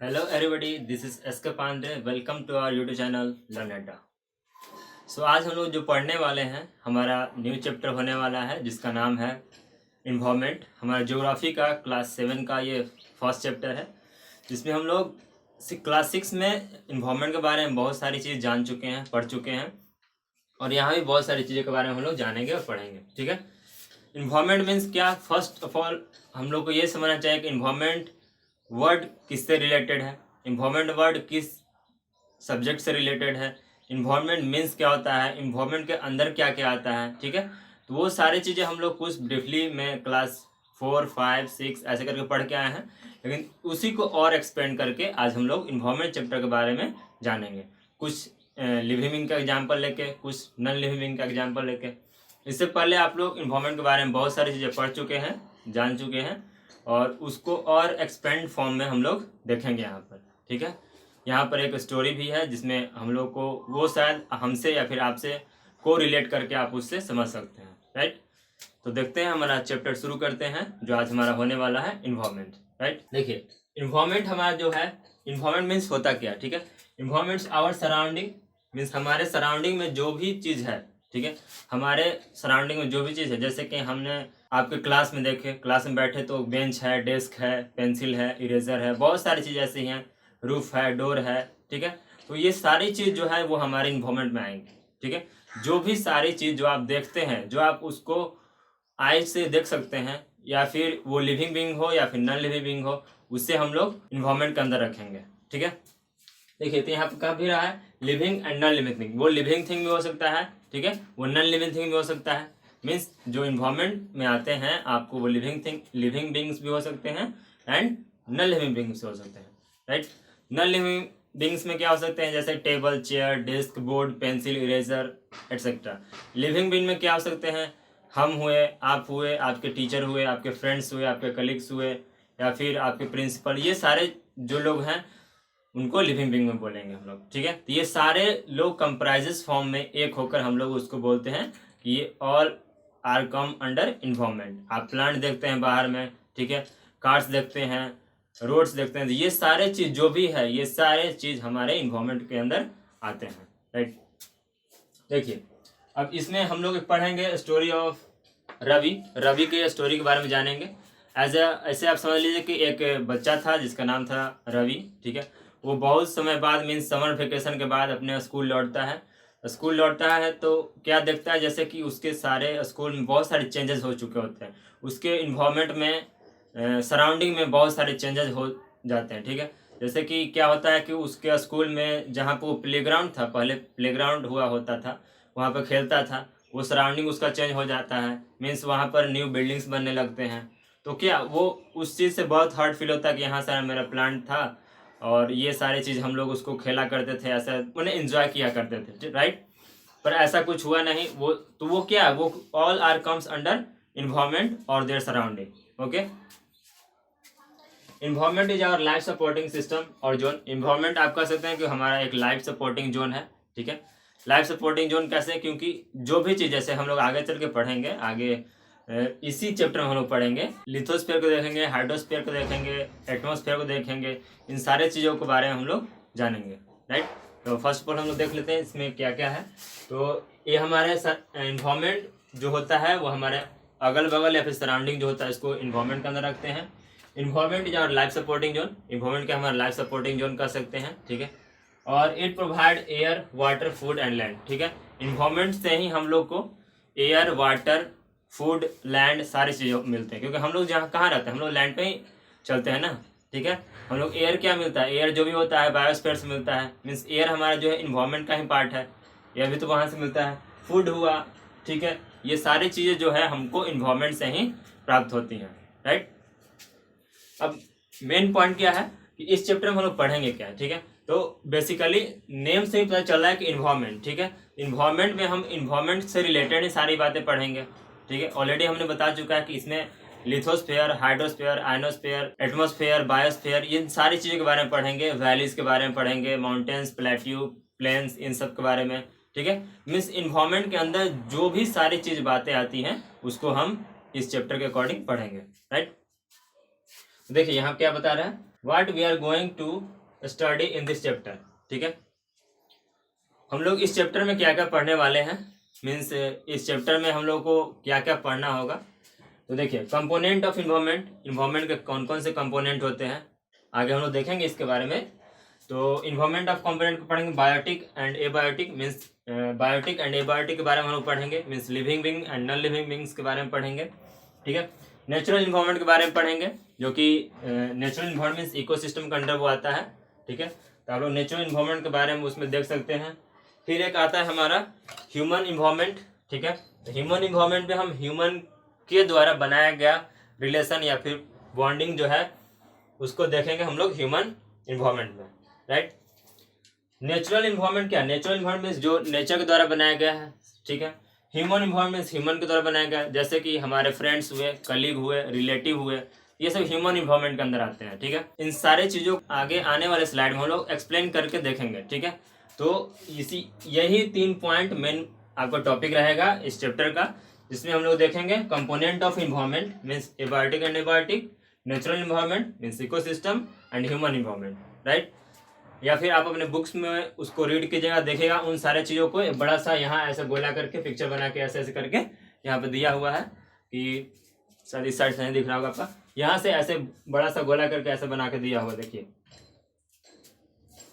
Hello everybody, this is SK Pandey. Welcome to our YouTube channel Learn Adda. सो आज हम लोग जो पढ़ने वाले हैं हमारा न्यू चैप्टर होने वाला है जिसका नाम है इन्वायरमेंट। हमारा ज्योग्राफी का क्लास 7 का ये फर्स्ट चैप्टर है जिसमें हम लोग क्लास 6 में इन्वायरमेंट के बारे में बहुत सारी चीज़ जान चुके हैं, पढ़ चुके हैं और यहाँ भी बहुत सारी चीज़ों के बारे में हम लोग जानेंगे और पढ़ेंगे। ठीक है, इन्वायरमेंट मीन्स क्या? फर्स्ट ऑफ ऑल हम लोग को ये समझना चाहिए कि इन्वायरमेंट वर्ड किससे रिलेटेड है, इन्वायरमेंट वर्ड किस सब्जेक्ट से रिलेटेड है, इन्वायरमेंट मीन्स क्या होता है, इन्वायरमेंट के अंदर क्या क्या आता है। ठीक है, तो वो सारी चीज़ें हम लोग कुछ ब्रीफली में क्लास 4, 5, 6 ऐसे करके पढ़ के आए हैं, लेकिन उसी को और एक्सपेंड करके आज हम लोग इन्वायरमेंट चैप्टर के बारे में जानेंगे। कुछ लिविंग का एग्जाम्पल लेके, कुछ नॉन लिविंग का एग्जाम्पल लेके। इससे पहले आप लोग इन्वायरमेंट के बारे में बहुत सारी चीज़ें पढ़ चुके हैं, जान चुके हैं और उसको और एक्सपेंड फॉर्म में हम लोग देखेंगे यहाँ पर। ठीक है, यहाँ पर एक स्टोरी भी है जिसमें हम लोग को वो शायद हमसे या फिर आपसे को रिलेट करके आप उससे समझ सकते हैं। राइट, तो देखते हैं, हमारा चैप्टर शुरू करते हैं जो आज हमारा होने वाला है इन्वायरमेंट। राइट, देखिए इन्वायरमेंट हमारा जो है, इन्वायरमेंट मीन्स होता क्या? ठीक है, इन्वायरमेंट्स आवर सराउंडिंग मीन्स हमारे सराउंडिंग में जो भी चीज़ है। ठीक है, हमारे सराउंडिंग में जो भी चीज़ है, जैसे कि हमने आपके क्लास में देखे, क्लास में बैठे तो बेंच है, डेस्क है, पेंसिल है, इरेजर है, बहुत सारी चीज़ ऐसी हैं, रूफ है, डोर है। ठीक है, तो ये सारी चीज़ जो है वो हमारे इन्वायरमेंट में आएंगी। ठीक है, जो भी सारी चीज़ जो आप देखते हैं, जो आप उसको आई से देख सकते हैं, या फिर वो लिविंग बीइंग हो या फिर नॉन लिविंग बीइंग हो, उससे हम लोग इन्वायरमेंट के अंदर रखेंगे। ठीक है, देखिए तो यहाँ पर कहा भी रहा है living and non living thing. वो लिविंग थिंग भी हो सकता है, ठीक है, वो नॉन लिविंग थिंग भी हो सकता है। मीन्स जो इन्वायरमेंट में आते हैं आपको वो लिविंग थिंग, लिविंग बींग्स भी हो सकते हैं एंड नॉन लिविंग बींग्स हो सकते हैं। राइट, नॉन लिविंग बींग्स में क्या हो सकते हैं? जैसे table, chair, desk, board, pencil, eraser etcetera. Living being में क्या हो सकते हैं? हम हुए, आप हुए, आपके टीचर हुए, आपके फ्रेंड्स हुए, आपके कलीग्स हुए, या फिर आपके प्रिंसिपल। ये सारे जो लोग हैं उनको लिविंग बीइंग में बोलेंगे हम लोग। ठीक है, तो ये सारे लोग कंप्राइजेस फॉर्म में एक होकर हम लोग उसको बोलते हैं कि ये all are come under environment. आप प्लांट देखते हैं बाहर में, ठीक है, कार्स देखते हैं, रोड्स देखते हैं, तो ये सारे चीज़ जो भी है, ये सारे चीज़ हमारे इन्वायरमेंट के अंदर आते हैं। राइट, देखिए अब इसमें हम लोग पढ़ेंगे स्टोरी ऑफ रवि। रवि के स्टोरी के बारे में जानेंगे। ऐसे आप समझ लीजिए कि एक बच्चा था जिसका नाम था रवि। ठीक है, वो बहुत समय बाद मीन्स समर वेकेशन के बाद अपने स्कूल लौटता है। स्कूल लौटता है तो क्या देखता है, जैसे कि उसके सारे स्कूल में बहुत सारे चेंजेस हो चुके होते हैं, उसके इन्वायरमेंट में, सराउंडिंग में बहुत सारे चेंजेस हो जाते हैं। ठीक है, जैसे कि क्या होता है कि उसके स्कूल में जहाँ पर वो प्लेग्राउंड था, पहले प्लेग्राउंड हुआ होता था, वहाँ पर खेलता था, वो सराउंडिंग उसका चेंज हो जाता है। मीन्स वहाँ पर न्यू बिल्डिंग्स बनने लगते हैं, तो क्या वो उस चीज़ से बहुत हर्ट फील होता है कि यहाँ सारा मेरा प्लांट था और ये सारी चीज़ हम लोग उसको खेला करते थे, ऐसा उन्हें एंजॉय किया करते थे। राइट, पर ऐसा कुछ हुआ नहीं। वो तो वो क्या, वो all are comes under environment और their surrounding. Okay, environment is our life supporting system और जोन। इन्वायरमेंट आप कह सकते हैं कि हमारा एक लाइफ सपोर्टिंग जोन है। ठीक है, लाइफ सपोर्टिंग जोन कैसे? क्योंकि जो भी चीज़, जैसे हम लोग आगे चल के पढ़ेंगे, आगे इसी चैप्टर में हम लोग पढ़ेंगे, लिथोस्फीयर को देखेंगे, हाइड्रोस्फीयर को देखेंगे, एटमॉस्फेयर को देखेंगे, इन सारे चीज़ों के बारे में हम लोग जानेंगे। राइट, तो फर्स्ट ऑफ ऑल हम लोग देख लेते हैं इसमें क्या क्या है। तो ये हमारे इन्वायरमेंट जो होता है वो हमारे अगल बगल या फिर सराउंडिंग जो होता है इसको इन्वायरमेंट के अंदर रखते हैं। Environment is our life supporting zone. Environment क्या हमारा लाइफ सपोर्टिंग जोन कर सकते हैं। ठीक है, और it provide air, water, food and land. ठीक है, इन्वायरमेंट से ही हम लोग को एयर, वाटर, फूड, लैंड सारी चीज़ें मिलते हैं, क्योंकि हम लोग जहाँ कहाँ रहते हैं, हम लोग लैंड पे ही चलते हैं ना। ठीक है, हम लोग एयर क्या मिलता है, एयर जो भी होता है बायोस्फीयर से मिलता है। मीन्स एयर हमारा जो है इन्वायरमेंट का ही पार्ट है, एयर भी तो वहाँ से मिलता है। फूड हुआ, ठीक है, ये सारी चीज़ें जो है हमको इन्वायरमेंट से ही प्राप्त होती हैं। राइट, अब मेन पॉइंट क्या है कि इस चैप्टर में हम लोग पढ़ेंगे क्या है। ठीक है, तो बेसिकली नेम से ही पता चल रहा है कि इन्वायरमेंट। ठीक है, इन्वायरमेंट में हम इन्वायरमेंट से रिलेटेड ही सारी बातें पढ़ेंगे। ठीक है, ऑलरेडी हमने बता चुका है कि इसमें lithosphere, hydrosphere, ionosphere, atmosphere, biosphere, इन सारी चीज़ों के बारे में पढ़ेंगे, वैलीज के बारे में पढ़ेंगे, माउंटेन्स, प्लेट्यू, प्लेन्स, इन सब के बारे में। ठीक है, मीन्स इन्वायरमेंट के अंदर जो भी सारी चीज़ बातें आती हैं उसको हम इस चैप्टर के अकॉर्डिंग पढ़ेंगे। राइट, देखिए यहाँ क्या बता रहा है, what we are going to study in this chapter. ठीक है, हम लोग इस चैप्टर में क्या क्या पढ़ने वाले हैं, मीन्स इस चैप्टर में हम लोग को क्या क्या पढ़ना होगा। तो देखिए, कंपोनेंट ऑफ इन्वायरमेंट, इन्वायरमेंट के कौन कौन से कंपोनेंट होते हैं आगे हम लोग देखेंगे इसके बारे में। तो इन्वायरमेंट ऑफ कंपोनेंट को पढ़ेंगे, biotic and abiotic, means biotic and abiotic के बारे में हम लोग पढ़ेंगे, means living being and non living beings के बारे में पढ़ेंगे। ठीक है, नेचुरल इन्वायरमेंट के बारे में पढ़ेंगे, जो कि नेचुरल इन्वायरमेंट मीन्स इकोसिस्टम के अंडर वो आता है। ठीक है, तो आप लोग नेचुरल इन्वायरमेंट के बारे में उसमें देख सकते हैं। फिर एक आता है हमारा ह्यूमन इन्वायरमेंट। ठीक है, तो ह्यूमन इन्वायरमेंट में हम ह्यूमन के द्वारा बनाया गया रिलेशन या फिर बॉन्डिंग जो है उसको देखेंगे हम लोग ह्यूमन इन्वायरमेंट में, राइट। नेचुरल इन्वायरमेंट क्या है, नेचुरल इन्वायरमेंट जो नेचर के द्वारा बनाया गया है। ठीक है, ह्यूमन इन्वायरमेंट ह्यूमन के द्वारा बनाया गया है, जैसे कि हमारे फ्रेंड्स हुए, कलीग हुए, रिलेटिव हुए, ये सब ह्यूमन इन्वायरमेंट के अंदर आते हैं। ठीक है, इन सारे चीज़ों आगे आने वाले स्लाइड में हम लोग एक्सप्लेन करके देखेंगे। ठीक है, तो यही 3 पॉइंट मेन आपका टॉपिक रहेगा इस चैप्टर का, जिसमें हम लोग देखेंगे component of environment means abiotic and abiotic, natural environment means ecosystem and human environment, right. या फिर आप अपने बुक्स में उसको रीड कीजिएगा, देखिएगा उन सारे चीज़ों को एक बड़ा सा यहाँ ऐसे गोला करके पिक्चर बना के ऐसे ऐसे करके यहाँ पे दिया हुआ है कि शायद इस साइड से नहीं दिख रहा होगा आपका, यहाँ से ऐसे बड़ा सा गोला करके ऐसे बना के दिया हुआ, देखिए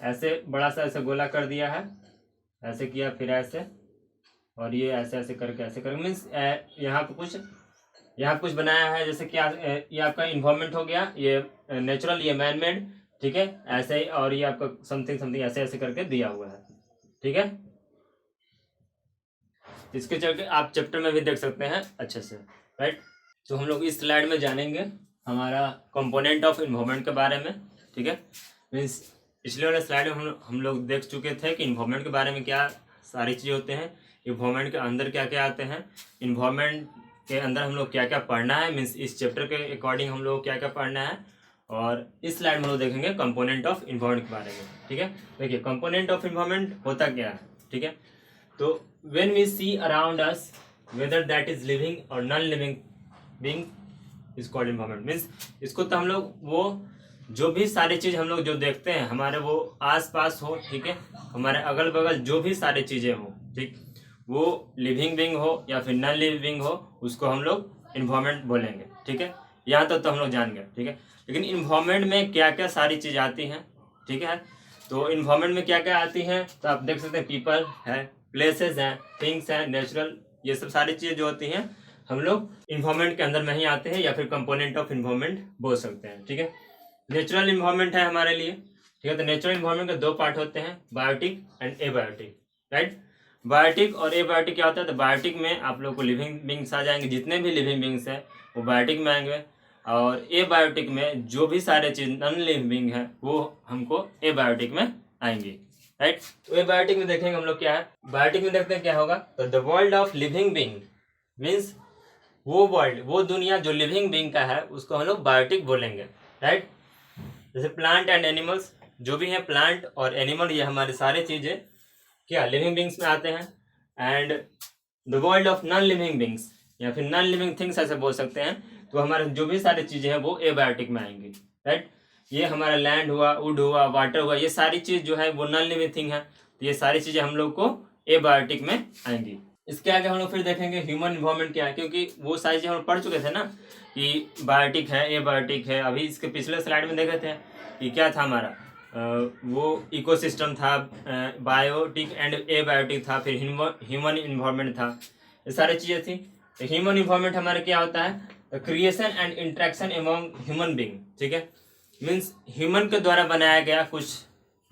ऐसे बड़ा सा ऐसे गोला कर दिया है, ऐसे किया, फिर ऐसे, और ये ऐसे ऐसे करके ऐसे करके मीन्स यहाँ पे कुछ बनाया है, जैसे कि ये आपका इन्वायरमेंट हो गया, ये नेचुरल, ये मैन मेड। ठीक है, ऐसे ही, और ये आपका समथिंग समथिंग ऐसे ऐसे करके दिया हुआ है। ठीक है, इसके चलते आप चैप्टर में भी देख सकते हैं अच्छे से, राइट। तो हम लोग इस स्लाइड में जानेंगे हमारा कंपोनेंट ऑफ इन्वायरमेंट के बारे में। ठीक है, मीन्स पिछले वाले स्लाइड में हम लोग देख चुके थे कि इन्वायरमेंट के बारे में क्या सारी चीज़ें होते हैं, इन्वायरमेंट के अंदर क्या क्या आते हैं, इन्वायरमेंट के अंदर हम लोग क्या क्या पढ़ना है, मीन्स इस चैप्टर के अकॉर्डिंग हम लोग क्या क्या पढ़ना है। और इस स्लाइड में हम लोग देखेंगे कंपोनेंट ऑफ इन्वायरमेंट के बारे में। ठीक है, देखिए कंपोनेंट ऑफ इन्वायरमेंट होता क्या है। ठीक है, तो when we see around us whether that is living और non living being is called environment, means इसको तो हम लोग वो जो भी सारी चीज़ हम लोग जो देखते हैं हमारे वो आस पास हो, ठीक है, हमारे अगल बगल जो भी सारी चीज़ें हो, ठीक, वो लिविंग बीइंग हो या फिर नॉन लिविंग हो, उसको हम लोग इन्वायरमेंट बोलेंगे। ठीक है, यहाँ तक तो हम लोग जान गए। ठीक है, लेकिन इन्वायरमेंट में क्या क्या सारी चीज़ आती हैं। ठीक है, तो इन्वायरमेंट में क्या क्या आती हैं, तो आप देख सकते हैं पीपल है, प्लेसेस हैं, थिंग्स हैं, नेचुरल, ये सब सारी चीज़ें जो होती हैं हम लोग इन्वायरमेंट के अंदर में ही आते हैं, या फिर कंपोनेंट ऑफ इन्वायरमेंट बोल सकते हैं। ठीक है, नेचुरल इन्वायरमेंट है हमारे लिए। ठीक है, तो नेचुरल इन्वायरमेंट के 2 पार्ट होते हैं, biotic and abiotic, right. Biotic और एबायोटिक क्या होता है, तो बायोटिक में आप लोग को लिविंग बींग्स आ जाएंगे, जितने भी लिविंग बींग्स हैं वो बायोटिक में आएंगे, और एबायोटिक में जो भी सारे चीज़ नॉन लिविंग बींग है वो हमको एबायोटिक में आएंगी, राइट। तो एबायोटिक में देखेंगे हम लोग क्या है, बायोटिक में देखते हैं क्या होगा, तो the world of living being means वो वर्ल्ड, वो दुनिया जो लिविंग बींग का है उसको हम लोग बायोटिक बोलेंगे, राइट। जैसे प्लांट एंड एनिमल्स, जो भी है प्लांट और एनिमल, ये हमारे सारे चीज़ें क्या लिविंग बींग्स में आते हैं। And the world of non living beings या फिर नॉन लिविंग थिंग्स ऐसे बोल सकते हैं, तो हमारे जो भी सारी चीज़ें हैं वो एबायोटिक में आएंगी, राइट। ये हमारा लैंड हुआ, वुड हुआ, वाटर हुआ, ये सारी चीज़ जो है वो नॉन लिविंग थिंग है, तो ये सारी चीज़ें हम लोग को एबायोटिक में आएंगी। इसके आगे हम लोग फिर देखेंगे ह्यूमन इन्वायरमेंट क्या है, क्योंकि वो सारी चीज़ें हम लोग पढ़ चुके थे ना कि बायोटिक है, एबायोटिक है। अभी इसके पिछले स्लाइड में देखे थे कि क्या था हमारा, वो इकोसिस्टम था, बायोटिक एंड एबायोटिक था, फिर ह्यूमन इन्वायरमेंट था, ये सारी चीज़ें थी। तो ह्यूमन इन्वायरमेंट हमारे क्या होता है, the creation and interaction among human being. ठीक है, मीन्स ह्यूमन के द्वारा बनाया गया कुछ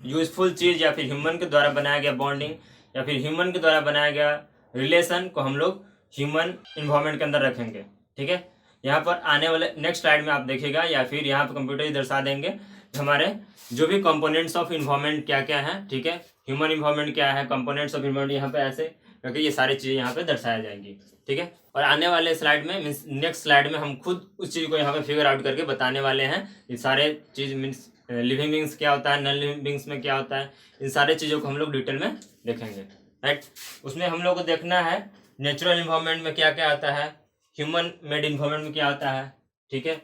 यूजफुल चीज़, या फिर ह्यूमन के द्वारा बनाया गया बॉन्डिंग, या फिर ह्यूमन के द्वारा बनाया गया रिलेशन को हम लोग ह्यूमन इन्वायरमेंट के अंदर रखेंगे। ठीक है, यहाँ पर आने वाले नेक्स्ट स्लाइड में आप देखिएगा, या फिर यहाँ पर कंप्यूटर ही दर्शा देंगे हमारे जो भी कंपोनेंट्स ऑफ इन्वायरमेंट क्या क्या है। ठीक है, ह्यूमन इन्वायरमेंट क्या है, कंपोनेंट्स ऑफ इन्वायरमेंट यहाँ पे ऐसे, क्योंकि ये सारी चीज़ें यहाँ पे दर्शाया जाएंगी। ठीक है, और आने वाले स्लाइड में मीन्स नेक्स्ट स्लाइड में हम खुद उस चीज़ को यहाँ पे फिगर आउट करके बताने वाले हैं। ये सारे चीज़ मीन्स लिविंग बींग्स क्या होता है, नॉन लिविंग बींग्स में क्या होता है, इन सारे चीज़ों को हम लोग डिटेल में देखेंगे, राइट। उसमें हम लोग को देखना है नेचुरल इन्वायरमेंट में क्या क्या आता है, ह्यूमन मेड इन्वायरमेंट में क्या आता है। ठीक है,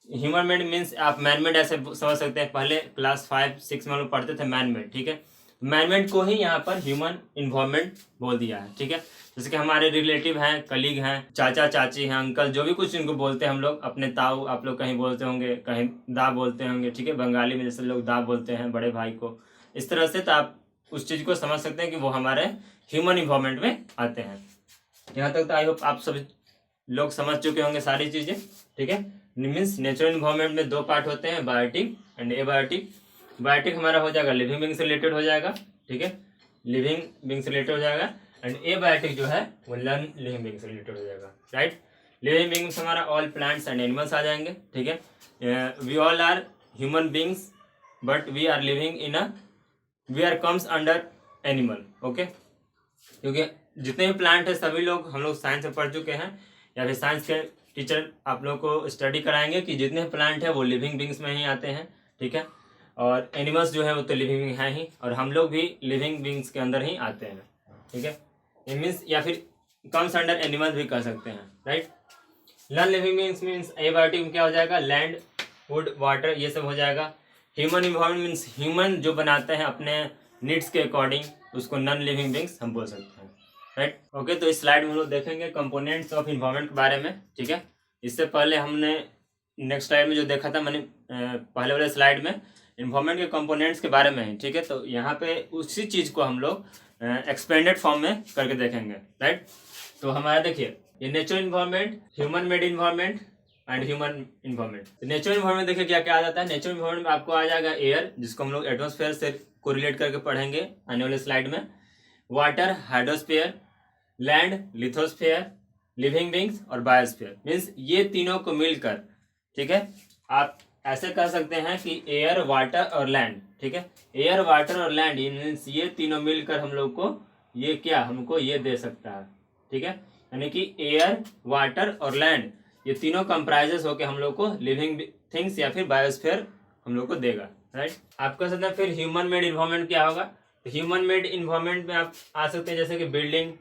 ह्यूमन मेड मीन्स आप मैन मेड ऐसे समझ सकते हैं। पहले क्लास 5-6 में हम लोग पढ़ते थे मैन मेड, ठीक है। मैन मेड को ही यहाँ पर ह्यूमन इन्वॉल्वमेंट बोल दिया है, ठीक है। जैसे कि हमारे रिलेटिव हैं, कलीग हैं, चाचा चाची हैं, अंकल, जो भी कुछ इनको बोलते हैं हम लोग, अपने ताऊ आप लोग कहीं बोलते होंगे, कहीं दा बोलते होंगे, ठीक है। बंगाली में जैसे लोग दा बोलते हैं बड़े भाई को, इस तरह से। तो आप उस चीज़ को समझ सकते हैं कि वो हमारे ह्यूमन इन्वॉल्वमेंट में आते हैं। यहाँ तक तो आई होप आप सभी लोग समझ चुके होंगे सारी चीज़ें, ठीक है। मीन्स नेचुरल इन्वॉल्वमेंट में दो पार्ट होते हैं, बायोटिक एंड एबायोटिक। बायोटिक हमारा हो जाएगा लिविंग बींग से रिलेटेड हो जाएगा, ठीक है, लिविंग बींग से रिलेटेड हो जाएगा। एंड एबायोटिक जो है वो नॉन लिविंग बींग से रिलेटेड हो जाएगा, राइट। लिविंग बींग्स हमारा ऑल प्लांट्स एंड एनिमल्स आ जाएंगे, ठीक है। We all are human beings but we are living in a we are comes under animal, okay. क्योंकि जितने भी प्लांट है सभी लोग हम लोग साइंस में पढ़ चुके हैं, या फिर साइंस के टीचर आप लोग को स्टडी कराएंगे कि जितने प्लांट है वो लिविंग बींग्स में ही आते हैं, ठीक है। और एनिमल्स जो है वो तो लिविंग बींग है ही, और हम लोग भी लिविंग बींग्स के अंदर ही आते हैं, ठीक है। ये मीन्स या फिर कम्स अंडर एनिमल भी कह सकते हैं, right. Non living beings means abiotic में क्या हो जाएगा, लैंड, फूड, वाटर, ये सब हो जाएगा। ह्यूमन इन्वॉल्वमेंट मीन्स ह्यूमन जो बनाते हैं अपने नीड्स के अकॉर्डिंग, उसको नॉन लिविंग बींग्स हम बोल सकते हैं, राइट। ओके, तो इस स्लाइड में हम लोग देखेंगे कंपोनेंट्स ऑफ इन्वॉल्वमेंट के बारे में, ठीक है। इससे पहले हमने नेक्स्ट स्लाइड में जो देखा था मैंने पहले वाले स्लाइड में इन्वॉल्वमेंट के कंपोनेंट्स के बारे में ही, ठीक है। तो यहाँ पे उसी चीज़ को हम लोग एक्सपेंडेड फॉर्म में करके देखेंगे, राइट। तो हमारा देखिए, ये natural involvement, human made involvement and human involvement. Natural involvement देखिए क्या क्या आ जाता है। नेचुरल इन्वॉल्वमेंट में आपको आ जाएगा एयर, जिसको हम लोग एटमॉस्फेयर से कोरिलेट करके पढ़ेंगे आने वाले स्लाइड में। Water, hydrosphere, land, lithosphere, living beings और बायोस्फीयर। मीन्स ये तीनों को मिलकर, ठीक है, आप ऐसे कह सकते हैं कि एयर, वाटर और लैंड, ठीक है। एयर, वाटर और लैंड मीन्स ये तीनों मिलकर हम लोग को ये क्या हमको ये दे सकता है, ठीक है। यानी कि एयर, वाटर और लैंड ये तीनों कंप्राइजेस होकर हम लोग को लिविंग थिंग्स या फिर बायोस्फीयर हम लोग को देगा, राइट। आप कह सकते हैं फिर ह्यूमन मेड इन्वॉल्वमेंट क्या होगा। तो ह्यूमन मेड इन्वॉल्वमेंट में आप आ सकते हैं जैसे कि बिल्डिंग,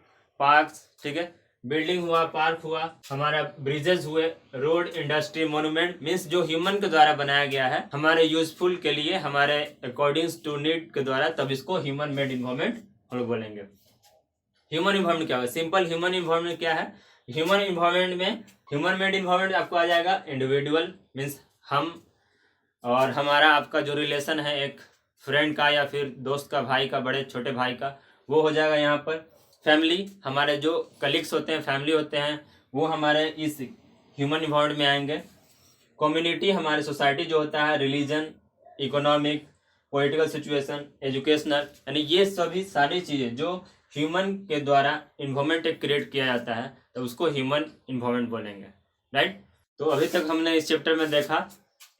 पार्क्स, ठीक है। बिल्डिंग हुआ, पार्क हुआ, हमारा ब्रिजेस हुए, रोड, इंडस्ट्री, मोन्यूमेंट, मीन्स जो ह्यूमन के द्वारा बनाया गया है हमारे यूजफुल के लिए, हमारे अकॉर्डिंग टू नीड के द्वारा, तब इसको ह्यूमन मेड इन्वॉल्वमेंट हम लोग बोलेंगे। ह्यूमन इन्वॉल्वमेंट क्या होगा, सिंपल ह्यूमन इन्वॉल्वमेंट क्या है। ह्यूमन इन्वॉल्वमेंट में ह्यूमन मेड इन्वॉल्वमेंट आपको आ जाएगा इंडिविजुअल, मीन्स हम और हमारा आपका जो रिलेशन है एक फ्रेंड का या फिर दोस्त का, भाई का, बड़े छोटे भाई का, वो हो जाएगा यहाँ पर। फैमिली, हमारे जो कलीग्स होते हैं, फैमिली होते हैं, वो हमारे इस ह्यूमन इन्वॉल्वमेंट में आएंगे। कम्युनिटी, हमारे सोसाइटी जो होता है, religion, economic, political situation, educational, यानी ये सभी सारी चीज़ें जो ह्यूमन के द्वारा इन्वॉल्वमेंट क्रिएट किया जाता है, तो उसको ह्यूमन इन्वॉल्वमेंट बोलेंगे, राइट। तो अभी तक हमने इस चैप्टर में देखा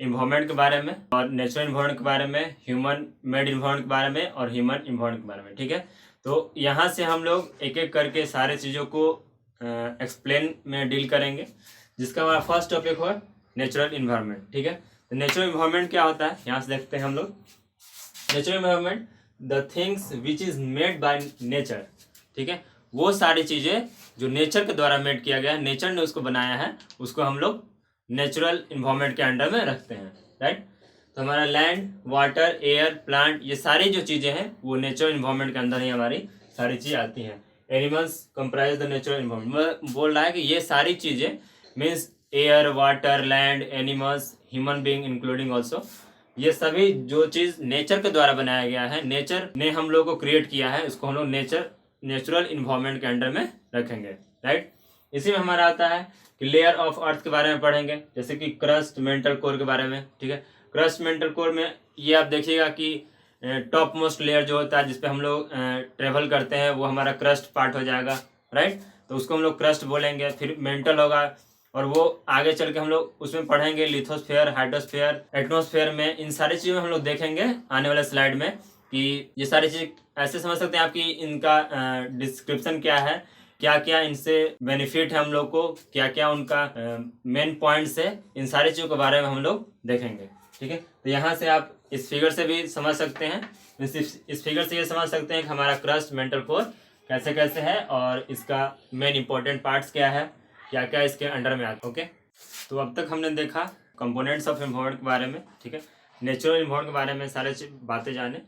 इन्वॉल्वमेंट के बारे में और नेचुरल इन्वॉल्वमेंट के बारे में, ह्यूमन मेड इन्वॉल्वमेंट के बारे में और ह्यूमन इन्वॉल्वमेंट के बारे में, ठीक है। तो यहाँ से हम लोग एक एक करके सारे चीज़ों को एक्सप्लेन में डील करेंगे, जिसका हमारा फर्स्ट टॉपिक हो नेचुरल इन्वायरमेंट, ठीक है। तो नेचुरल इन्वायरमेंट क्या होता है, यहाँ से देखते हैं हम लोग। Natural environment, the things which is made by nature, ठीक है। वो सारी चीज़ें जो नेचर के द्वारा मेड किया गया है, नेचर ने उसको बनाया है, उसको हम लोग नेचुरल इन्वायरमेंट के अंडर में रखते हैं, राइट। तो हमारा लैंड, वाटर, एयर, प्लांट, ये सारी जो चीज़ें हैं वो नेचुरल इन्वायरमेंट के अंदर ही हमारी सारी चीज़ें आती हैं। Animals comprise the natural environment, बोल रहा है कि ये सारी चीज़ें means air, water, land, animals, human being including also, ये सभी जो चीज़ नेचर के द्वारा बनाया गया है, नेचर ने हम लोग को क्रिएट किया है, उसको हम लोग नेचुरल इन्वायरमेंट के अंडर में रखेंगे, राइट। इसी में हमारा आता है कि लेयर ऑफ अर्थ के बारे में पढ़ेंगे, जैसे कि क्रस्ट, मेंटल कोर के बारे में, ठीक है। क्रस्ट, मेंटल कोर में ये आप देखिएगा कि टॉप मोस्ट लेयर जो होता है जिसपे हम लोग ट्रेवल करते हैं, वो हमारा क्रस्ट पार्ट हो जाएगा, राइट। तो उसको हम लोग क्रस्ट बोलेंगे। फिर मेंटल होगा, और वो आगे चल के हम लोग उसमें पढ़ेंगे लिथोस्फेयर, हाइड्रोस्फेयर, एटमॉस्फेयर में। इन सारी चीज़ों में हम लोग देखेंगे आने वाले स्लाइड में कि ये सारी चीज़ ऐसे समझ सकते हैं आप कि इनका डिस्क्रिप्शन क्या है, क्या क्या इनसे बेनिफिट है हम लोग को, क्या क्या उनका मेन पॉइंट्स है, इन सारी चीज़ों के बारे में हम लोग देखेंगे, ठीक है। तो यहाँ से आप इस फिगर से भी समझ सकते हैं, इस फिगर से ये समझ सकते हैं कि हमारा क्रस्ट, मेंटल कोर कैसे कैसे है और इसका मेन इंपॉर्टेंट पार्ट्स क्या है, क्या क्या इसके अंडर में आता है, ओके। तो अब तक हमने देखा कंपोनेंट्स ऑफ इन्वायरमेंट के बारे में, ठीक है, नेचुरल इन्वायरमेंट के बारे में सारे बातें जाने।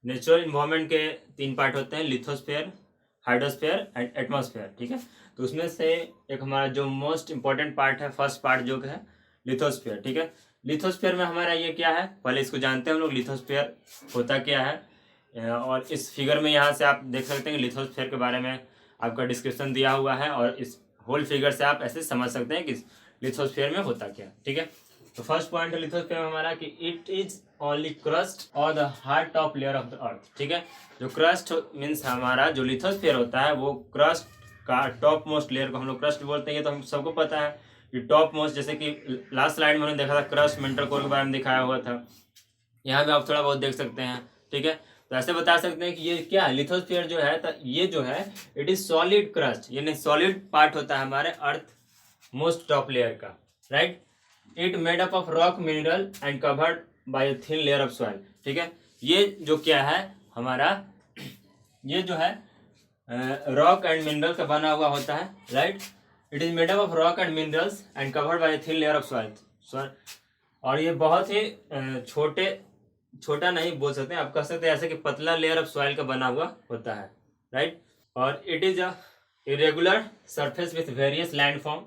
नेचुरल इन्वायरमेंट के 3 पार्ट होते हैं, लिथोस्फीयर, हाइड्रोस्फीयर एंड एटमॉस्फेयर, ठीक है। तो उसमें से एक हमारा जो मोस्ट इंपॉर्टेंट पार्ट है, फर्स्ट पार्ट जो है लिथोस्फीयर, ठीक है। लिथोस्फीयर में हमारा ये क्या है, पहले इसको जानते हैं हम लोग, लिथोस्फीयर होता क्या है। और इस फिगर में यहाँ से आप देख सकते हैं कि लिथोस्फीयर के बारे में आपका डिस्क्रिप्शन दिया हुआ है, और इस होल फिगर से आप ऐसे समझ सकते हैं कि लिथोस्फीयर में होता क्या, ठीक है। तो फर्स्ट पॉइंट है लिथोस्फीयर में हमारा कि इट इज ओनली क्रस्ट और the hard top layer of the earth, ठीक है। जो क्रस्ट मीन्स हमारा जो लिथोस्फीयर होता है वो क्रस्ट का टॉप मोस्ट लेयर को हम लोग क्रस्ट बोलते हैं। ये तो हम सबको पता है कि टॉप मोस्ट, जैसे कि लास्ट स्लाइड में हमने देखा था क्रस्ट मेंटल कोर के बारे में दिखाया हुआ था, यहाँ पे आप थोड़ा बहुत देख सकते हैं, ठीक है। तो ऐसे बता सकते हैं कि ये क्या है, लिथोस्फीयर जो है, तो ये जो है इट इज सॉलिड क्रस्ट, यानी सॉलिड पार्ट होता है हमारे अर्थ मोस्ट टॉप लेयर का, right. It made up of rock, mineral and covered by thin layer of soil, ठीक है। ये जो क्या है हमारा, ये जो है रॉक एंड मिनरल का बना हुआ होता है, right. It is made up of rock and minerals and covered by thin layer of soil. और ये बहुत ही छोटा नहीं बोल सकते, आप कह सकते हैं ऐसे कि पतला लेयर ऑफ सॉइल का बना हुआ होता है, राइट। और it is a irregular surface with various land form.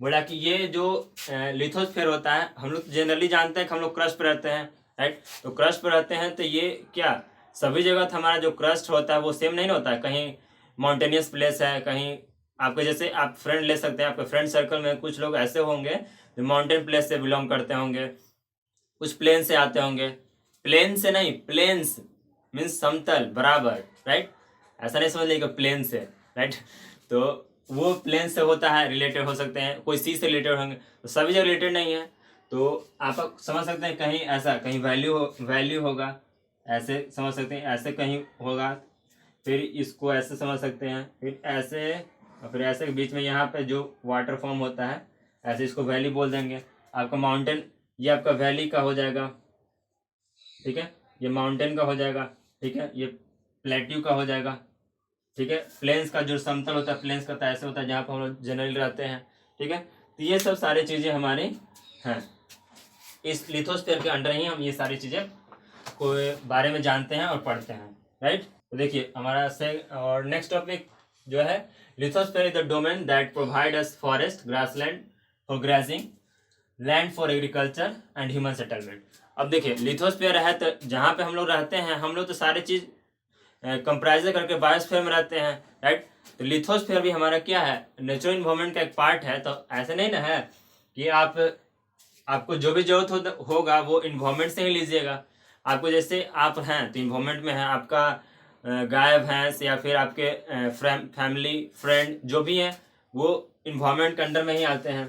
बोला कि ये जो लिथोस्फीयर होता है, हम लोग जनरली जानते हैं कि हम लोग क्रस्ट पर रहते हैं, राइट। तो क्रस्ट पर रहते हैं तो ये क्या सभी जगह हमारा जो क्रस्ट होता है वो सेम नहीं होता है, कहीं माउंटेनियस प्लेस है, कहीं आपके जैसे आप फ्रेंड ले सकते हैं, आपके फ्रेंड सर्कल में कुछ लोग ऐसे होंगे जो माउंटेन प्लेस से बिलोंग करते होंगे, कुछ प्लेन से आते होंगे, प्लेन से नहीं, प्लेन्स मीन्स समतल बराबर, राइट। ऐसा नहीं समझ लीजिएगा प्लेन से, राइट। तो वो प्लेन से होता है, रिलेटेड हो सकते हैं, कोई सी से रिलेटेड होंगे, तो सभी जगह रिलेटेड नहीं है। तो आप समझ सकते हैं कहीं ऐसा, कहीं वैल्यू होगा, ऐसे समझ सकते हैं, ऐसे कहीं होगा, फिर इसको ऐसे समझ सकते हैं, फिर ऐसे, और फिर ऐसे के बीच में यहाँ पे जो वाटर फॉर्म होता है, ऐसे इसको वैली बोल देंगे। आपका माउंटेन, ये आपका वैली का हो जाएगा, ठीक है, ये माउंटेन का हो जाएगा, ठीक है, ये प्लेट्यू का हो जाएगा, ठीक है। प्लेन्स का जो समतल होता है, प्लेन्स का तो ऐसे होता है जहाँ पर हम लोग जनरली रहते हैं, ठीक है। तो ये सब सारी चीज़ें हमारी हैं, इस लिथोस्फीयर के अंडर ही हम ये सारी चीज़ें को बारे में जानते हैं और पढ़ते हैं, राइट। तो देखिए हमारा से और नेक्स्ट टॉपिक जो है, lithosphere is the domain that provide us forest, grassland for grazing, land for agriculture and human settlement. अब देखिए लिथोस्फीयर है तो जहाँ पे हम लोग रहते हैं, हम लोग तो सारी चीज़ कंप्राइज करके बायोस्फीयर में रहते हैं, राइट। तो लिथोस्फीयर भी हमारा क्या है, नेचुरल इन्वायरमेंट का एक पार्ट है। तो ऐसे नहीं ना है कि आपको जो भी जरूरत होगा वो इन्वायरमेंट से ही लीजिएगा। आपको जैसे आप हैं तो इन्वायरमेंट में है, आपका गाय भैंस या फिर आपके फैमिली फ्रेंड जो भी हैं वो इन्वायरमेंट के अंडर में ही आते हैं।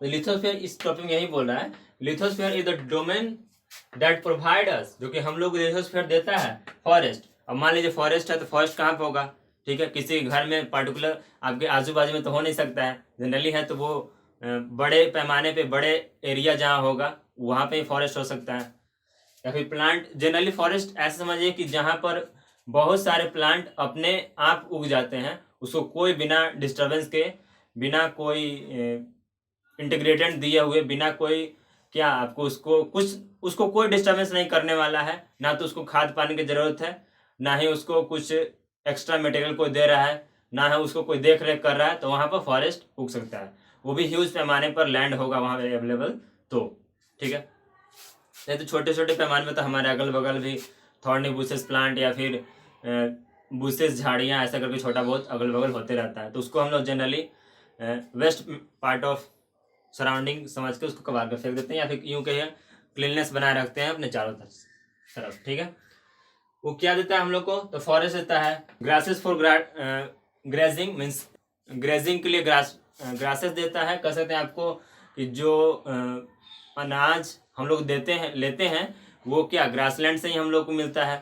तो लिथोस्फीयर इस टॉपिक में यही बोल रहा है, lithosphere is the domain that provide अस, जो कि हम लोग लिथोस्फीयर देता है फॉरेस्ट। अब मान लीजिए फॉरेस्ट है तो फॉरेस्ट कहाँ पे होगा, ठीक है, किसी घर में पर्टिकुलर आपके आजू बाजू में तो हो नहीं सकता है, जनरली है तो वो बड़े पैमाने पे बड़े एरिया जहाँ होगा वहाँ पे ही फॉरेस्ट हो सकता है। या फिर प्लांट, जनरली फॉरेस्ट ऐसे समझिए कि जहाँ पर बहुत सारे प्लांट अपने आप उग जाते हैं, उसको कोई बिना डिस्टर्बेंस के, बिना कोई इंटीग्रेटेंट दिए हुए, बिना कोई क्या आपको उसको कोई डिस्टर्बेंस नहीं करने वाला है, ना तो उसको खाद पानी की जरूरत है, ना ही उसको कुछ एक्स्ट्रा मटेरियल कोई दे रहा है, ना है उसको कोई देख रेख कर रहा है, तो वहाँ पर फॉरेस्ट उग सकता है, वो भी ह्यूज पैमाने पर लैंड होगा वहाँ पे अवेलेबल, तो ठीक है। नहीं तो छोटे छोटे पैमाने में तो हमारे अगल बगल भी थॉर्नी बुशेस प्लांट या फिर बुशेस झाड़ियाँ ऐसा करके छोटा बहुत अगल बगल होते रहता है, तो उसको हम लोग generally west part of surrounding समझ के उसको कबार कर फेंक देते हैं, या फिर यूँ कहिए क्लीननेस बनाए रखते हैं अपने चारों तरफ, ठीक है। वो क्या देता है हम लोग को, तो फॉरेस्ट देता है, grasses for grazing means grazing के लिए ग्रासेस देता है। कह सकते हैं आपको कि जो अनाज हम लोग लेते हैं वो क्या ग्रासलैंड से ही हम लोग को मिलता है,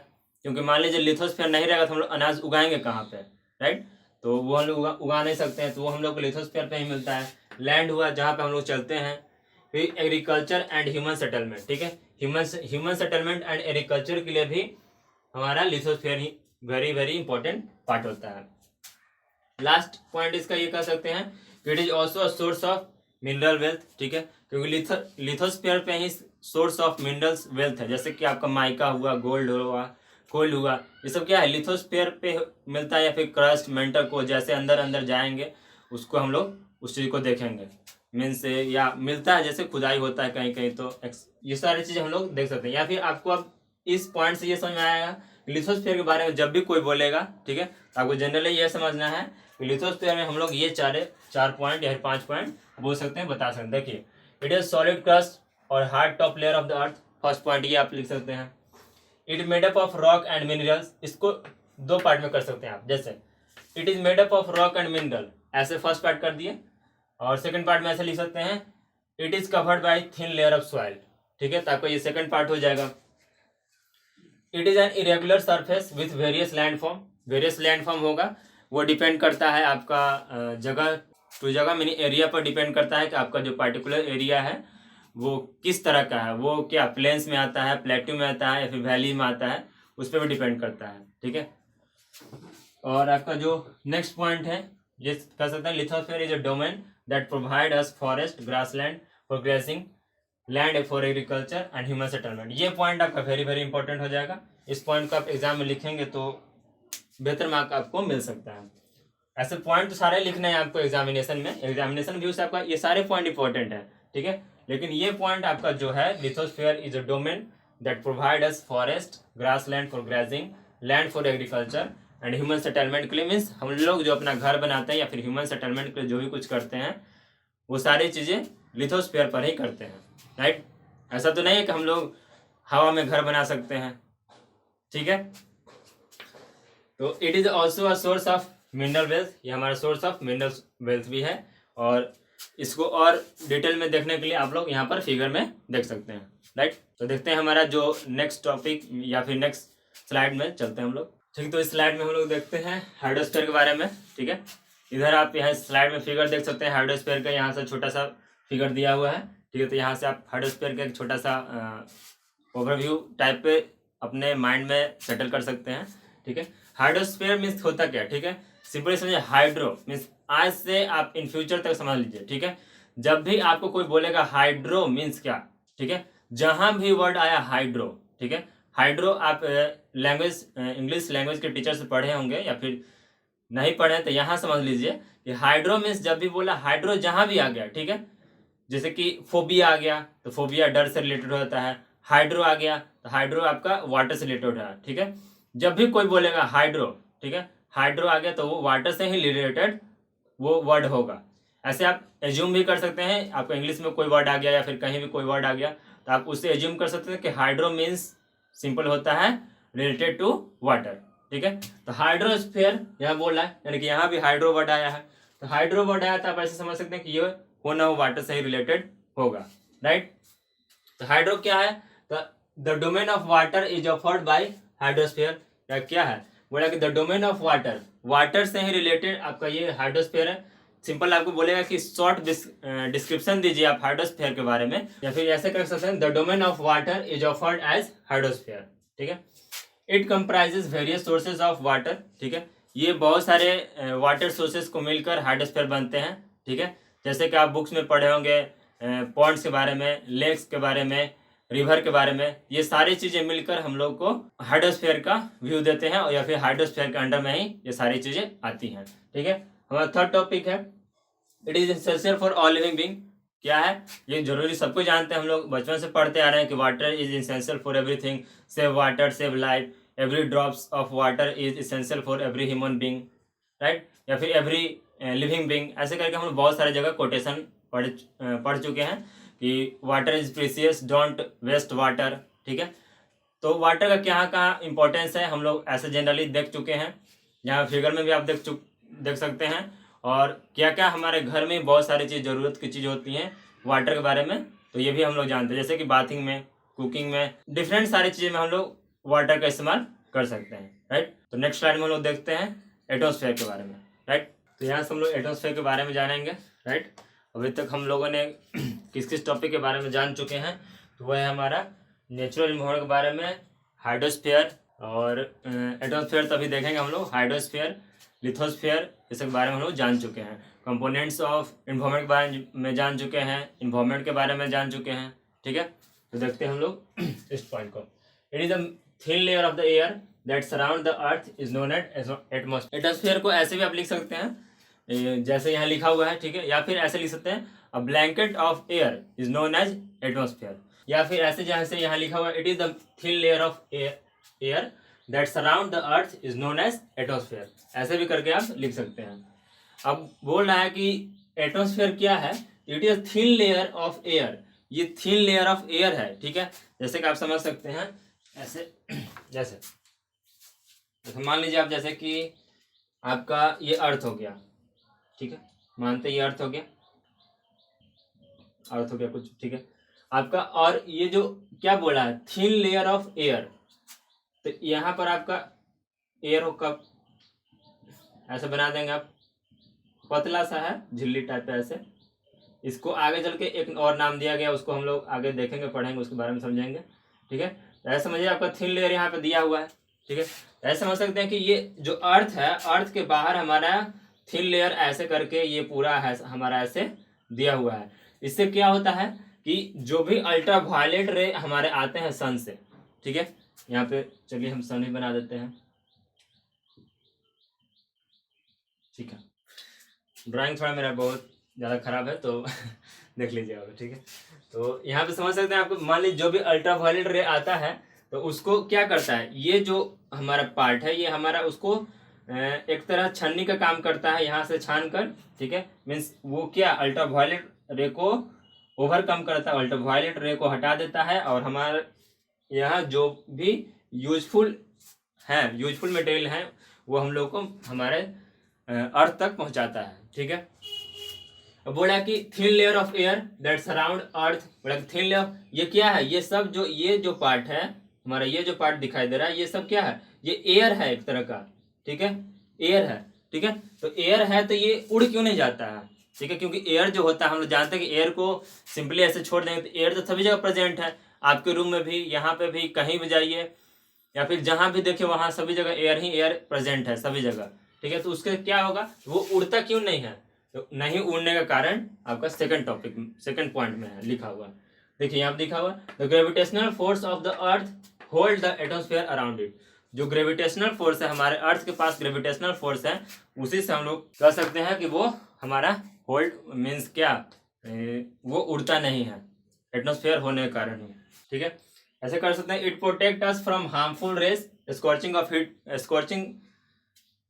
क्योंकि मान लीजिए लिथोस्फीयर नहीं रहेगा तो हम लोग अनाज उगाएंगे कहाँ पे, राइट। तो वो हम लोग उगा नहीं सकते हैं, तो वो हम लोग को लिथोस्फीयर पे ही मिलता है। लैंड हुआ जहाँ पे हम लोग चलते हैं। फिर एग्रीकल्चर एंड ह्यूमन सेटलमेंट, ठीक है, ह्यूमन सेटलमेंट एंड एग्रीकल्चर के लिए भी हमारा लिथोस्फीयर ही वेरी वेरी इंपॉर्टेंट पार्ट होता है। लास्ट पॉइंट इसका ये कह सकते हैं कि it is also a source of mineral wealth, ठीक है, क्योंकि लिथोस्फीयर पे ही सोर्स ऑफ मिनरल्स वेल्थ है। जैसे कि आपका माइका हुआ, गोल्ड हुआ, कोल हुआ, ये सब क्या है लिथोस्फीयर पे मिलता है, या फिर क्रस्ट मेंटल को जैसे अंदर अंदर जाएंगे उसको हम लोग उस चीज़ को देखेंगे मीन्स, या मिलता है जैसे खुदाई होता है कहीं कहीं, तो ये सारी चीज़ हम लोग देख सकते हैं। या फिर आपको अब इस पॉइंट से ये समझ में आएगा लिथोस्फीयर के बारे में जब भी कोई बोलेगा, ठीक है, तो आपको जनरली ये समझना है कि लिथोस्फीयर में हम लोग ये चार पॉइंट या 5 पॉइंट बोल सकते हैं, बता सकते हैं। देखिए, इट इज सॉलिड क्रस्ट और hard top layer of the earth, first point ये आप लिख सकते हैं। It made up of rock and minerals, इसको 2 पार्ट में कर सकते हैं आप। जैसे it is made up of rock and mineral, ऐसे फर्स्ट पार्ट कर दिए, और सेकंड पार्ट में ऐसे लिख सकते हैं it is covered by thin layer of soil, ठीक है, तो आपको ये सेकंड पार्ट हो जाएगा। It is an irregular surface with various landform, various landform होगा, वो डिपेंड करता है आपका जगह टू जगह मीनी एरिया पर डिपेंड करता है कि आपका जो पार्टिकुलर एरिया है वो किस तरह का है, वो क्या प्लेन्स में आता है, प्लेट्यू में आता है, या फिर वैली में आता है, उस पर भी डिपेंड करता है, ठीक है। और आपका जो नेक्स्ट पॉइंट है ये कह सकते हैं lithosphere is a domain that provide us forest, grassland for grazing, land for agriculture and human settlement. ये पॉइंट आपका वेरी वेरी इंपॉर्टेंट हो जाएगा। इस पॉइंट को आप एग्जाम में लिखेंगे तो बेहतर मार्क आपको मिल सकता है। ऐसे पॉइंट तो सारे लिखने हैं आपको एग्जामिनेशन में, एग्जामिनेशन व्यू से आपका ये सारे पॉइंट इंपॉर्टेंट है, ठीक है। लेकिन ये पॉइंट आपका जो है lithosphere is a domain that provide us forest, grassland for grazing, land for agriculture and human settlement के लिए, मीन्स हम लोग जो अपना घर बनाते हैं या फिर ह्यूमन सेटलमेंट के लिए जो भी कुछ करते हैं वो सारी चीज़ें लिथोस्फीयर पर ही करते हैं, राइट। ऐसा तो नहीं है कि हम लोग हवा में घर बना सकते हैं, ठीक है। तो it is also a source of mineral wealth, ये हमारा सोर्स ऑफ मिनरल वेल्थ भी है। और इसको और डिटेल में देखने के लिए आप लोग यहाँ पर फिगर में देख सकते हैं, राइट। तो देखते हैं हमारा जो नेक्स्ट टॉपिक या फिर नेक्स्ट स्लाइड में चलते हैं हम लोग, ठीक। तो इस स्लाइड में हम लोग देखते हैं हाइड्रोस्फीयर के बारे में, ठीक है। इधर आप यहाँ स्लाइड में फिगर देख सकते हैं हाइड्रोस्फीयर का, यहाँ से छोटा सा फिगर दिया हुआ है, ठीक है। तो यहाँ से आप हाइड्रोस्फीयर का एक छोटा सा ओवरव्यू टाइप पे अपने माइंड में सेटल कर सकते हैं, ठीक है। हाइड्रोस्फीयर मीन्स होता क्या, ठीक है, सिंपली समझिए। हाइड्रो मीन्स आज से आप इन फ्यूचर तक समझ लीजिए, ठीक है। जब भी आपको कोई बोलेगा हाइड्रो मीन्स क्या, ठीक है, जहां भी वर्ड आया हाइड्रो, ठीक है, हाइड्रो आप लैंग्वेज इंग्लिश लैंग्वेज के टीचर से पढ़े होंगे या फिर नहीं पढ़े तो यहाँ समझ लीजिए कि हाइड्रो मीन्स जब भी बोला हाइड्रो जहां भी आ गया, ठीक है। जैसे कि फोबिया आ गया तो फोबिया डर से रिलेटेड होता है, हाइड्रो आ गया तो हाइड्रो आपका वाटर से रिलेटेड है, ठीक है। जब भी कोई बोलेगा हाइड्रो, ठीक है, हाइड्रो आ गया तो वो वाटर से ही रिलेटेड वो वर्ड होगा। ऐसे आप एज्यूम भी कर सकते हैं, आपको इंग्लिश में कोई वर्ड आ गया या फिर कहीं भी कोई वर्ड आ गया तो आप उससे एज्यूम कर सकते हैं कि हाइड्रो मीन्स सिंपल होता है रिलेटेड टू वाटर, ठीक है। तो हाइड्रोस्फीयर यहाँ बोल रहा है, यानी कि यहाँ भी हाइड्रो वर्ड आया है, तो हाइड्रो वर्ड आया तो आप ऐसे समझ सकते हैं कि ये हो ना हो वाटर से ही रिलेटेड होगा, राइट। तो हाइड्रो क्या है, तो the domain of water is offered by hydrosphere, या क्या है बोला कि the domain of water, water से ही रिलेटेड आपका ये हाइड्रोस्फीयर है। सिंपल आपको बोलेगा कि शॉर्ट डिस्क्रिप्शन दीजिए आप हाइड्रोस्फीयर के बारे में, या फिर ऐसे कर सकते हैं the domain of water is offered as hydrosphere, ठीक है। It comprises various sources of water, ठीक है, ये बहुत सारे वाटर सोर्सेज को मिलकर हाइड्रोस्फीयर बनते हैं, ठीक है। जैसे कि आप बुक्स में पढ़े होंगे पॉन्ड्स के बारे में, लेक्स के बारे में, रिवर के बारे में, ये सारी चीजें मिलकर हम लोग को हाइड्रोस्फीयर का व्यू देते हैं, और या फिर हाइड्रोस्फीयर के अंडर में ही ये सारी चीजें आती हैं, ठीक है। हमारा थर्ड टॉपिक है it is essential for all living being. क्या है ये जरूरी सबको जानते हैं, हम लोग बचपन से पढ़ते आ रहे हैं कि water is essential for everything, save water save life, every drops of water is essential for every human being, right, या फिर एवरी लिविंग बीइंग। ऐसे करके हम लोग बहुत सारे जगह कोटेशन पढ़ चुके हैं कि water is precious, don't waste water, ठीक है। तो वाटर का क्या कहाँ इंपॉर्टेंस है हम लोग ऐसे जनरली देख चुके हैं, यहाँ फिगर में भी आप देख सकते हैं। और क्या क्या हमारे घर में बहुत सारी चीज़ ज़रूरत की चीज़ होती हैं वाटर के बारे में, तो ये भी हम लोग जानते हैं, जैसे कि बाथिंग में, कुकिंग में, डिफरेंट सारी चीज़ें में हम लोग वाटर का इस्तेमाल कर सकते हैं, राइट। तो नेक्स्ट स्लाइड में हम लोग देखते हैं एटमॉस्फेयर के बारे में, राइट। तो यहाँ से हम लोग एटमॉस्फेयर के बारे में जानेंगे, राइट। अभी तक हम लोगों ने किस किस टॉपिक के बारे में जान चुके हैं, तो वह है हमारा नेचुरल इन्वायरमेंट के बारे में, हाइड्रोस्फीयर और एटमॉस्फेयर, तभी देखेंगे हम लोग हाइड्रोस्फीयर, लिथोस्फीयर, इसके बारे में हम लोग जान चुके हैं। कंपोनेंट्स ऑफ इन्वायरमेंट के बारे में जान चुके हैं, इन्वायरमेंट के बारे में जान चुके हैं। ठीक है, तो देखते हैं हम लोग इस पॉइंट को। It is the thin layer of the air that surround the earth is known as atmosphere. Atmosphere को ऐसे भी आप लिख सकते हैं जैसे यहाँ लिखा हुआ है, ठीक है, या फिर ऐसे लिख सकते हैं a blanket of air is known as atmosphere, या फिर ऐसे जैसे यहाँ लिखा हुआ है it is the thin layer of air that surround the earth is known as atmosphere, ऐसे भी करके आप लिख सकते हैं। अब बोल रहा है कि एटमॉस्फेयर क्या है, it is thin layer of air, ये थिन लेयर ऑफ एयर है। ठीक है, जैसे कि आप समझ सकते हैं ऐसे, जैसे मान लीजिए आप, जैसे कि आपका ये अर्थ हो गया, ठीक है, मानते ये अर्थ हो गया, अर्थ हो गया कुछ, ठीक है आपका, और ये जो क्या बोला है थिन लेयर ऑफ एयर, तो यहाँ पर आपका एयर हो कब ऐसे बना देंगे आप, पतला सा है झिल्ली टाइप है ऐसे, इसको आगे चल के एक और नाम दिया गया, उसको हम लोग आगे देखेंगे, पढ़ेंगे, उसके बारे में समझेंगे। ठीक है, तो ऐसे समझिए आपका थिन लेयर यहाँ पे दिया हुआ है। ठीक है, तो ऐसे समझ सकते हैं कि ये जो अर्थ है, अर्थ के बाहर हमारा थिन लेयर ऐसे करके ये पूरा है हमारा ऐसे दिया हुआ है। इससे क्या होता है कि जो भी अल्ट्रा वायलेट रे हमारे आते हैं सन से, ठीक है, यहाँ पे चलिए हम सन ही बना देते हैं। ठीक है, ड्राइंग थोड़ा मेरा बहुत ज़्यादा खराब है तो देख लीजिएगा। ठीक है, तो यहाँ पे समझ सकते हैं आपको, मान लीजिए जो भी अल्ट्रा वायलेट रे आता है तो उसको क्या करता है, ये जो हमारा पार्ट है ये हमारा उसको एक तरह छन्नी का काम करता है, यहाँ से छान कर, ठीक है, मीन्स वो क्या अल्ट्रा वायलेट रे को ओवरकम करता है, अल्ट्रा वायलेट रे को हटा देता है, और हमारा यहाँ जो भी यूजफुल मटेरियल है वो हम लोग को हमारे अर्थ तक पहुंचाता है। ठीक है, बोला कि thin layer of air that surround earth, बोला कि थिन लेयर ये क्या है, ये सब जो ये जो पार्ट है हमारा, ये जो पार्ट दिखाई दे रहा है ये सब क्या है, ये एयर है एक तरह का। ठीक है, एयर है। ठीक है, तो एयर है तो ये उड़ क्यों नहीं जाता है, ठीक है, क्योंकि एयर जो होता है हम लोग जानते हैं कि एयर को सिंपली ऐसे छोड़ देंगे तो एयर तो सभी जगह प्रेजेंट है, आपके रूम में भी, यहाँ पे भी, कहीं भी जाइए या फिर जहां भी देखिए वहां सभी जगह एयर ही एयर प्रेजेंट है सभी जगह। ठीक है, तो उसके क्या होगा, वो उड़ता क्यों नहीं है, तो नहीं उड़ने का कारण आपका सेकंड पॉइंट में है लिखा हुआ। देखिए यहाँ लिखा हुआ the gravitational force of the earth hold the atmosphere around it. जो ग्रेविटेशनल फोर्स है हमारे अर्थ के पास, ग्रेविटेशनल फोर्स है, उसी से हम लोग कह सकते हैं कि वो हमारा होल्ड मीन्स क्या, वो उड़ता नहीं है एटमॉस्फेयर होने के कारण ही। ठीक है, ऐसे कर सकते हैं it protect us from harmful rays scorching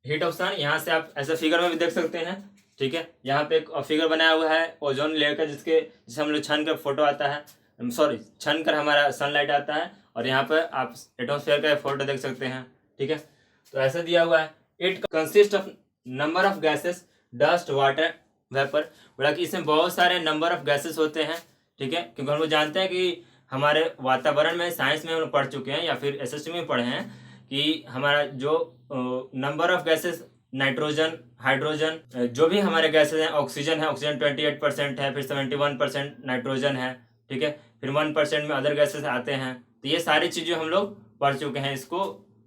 heat of sun. यहाँ से आप ऐसे फिगर में भी देख सकते हैं। ठीक है, यहाँ पे एक फिगर बनाया हुआ है ओजोन लेयर का, जिसे हम लोग छन कर फोटो आता है, छन कर हमारा सनलाइट आता है, और यहाँ पर आप एटमॉस्फेयर का फोटो देख सकते हैं। ठीक है, तो ऐसा दिया हुआ है it consist of number of gases dust water vapour, बोला कि इसमें बहुत सारे नंबर ऑफ गैसेस होते हैं। ठीक है, क्योंकि हम लोग जानते हैं कि हमारे वातावरण में, साइंस में हम लोग पढ़ चुके हैं या फिर एसएसटी में पढ़े हैं कि हमारा जो number of gases, nitrogen, hydrogen, जो भी हमारे गैसेस हैं, ऑक्सीजन है, ऑक्सीजन 28% है, फिर 71% नाइट्रोजन है। ठीक है, फिर 1% में अदर गैसेस आते हैं। तो ये सारी चीज़ें हम लोग पढ़ चुके हैं, इसको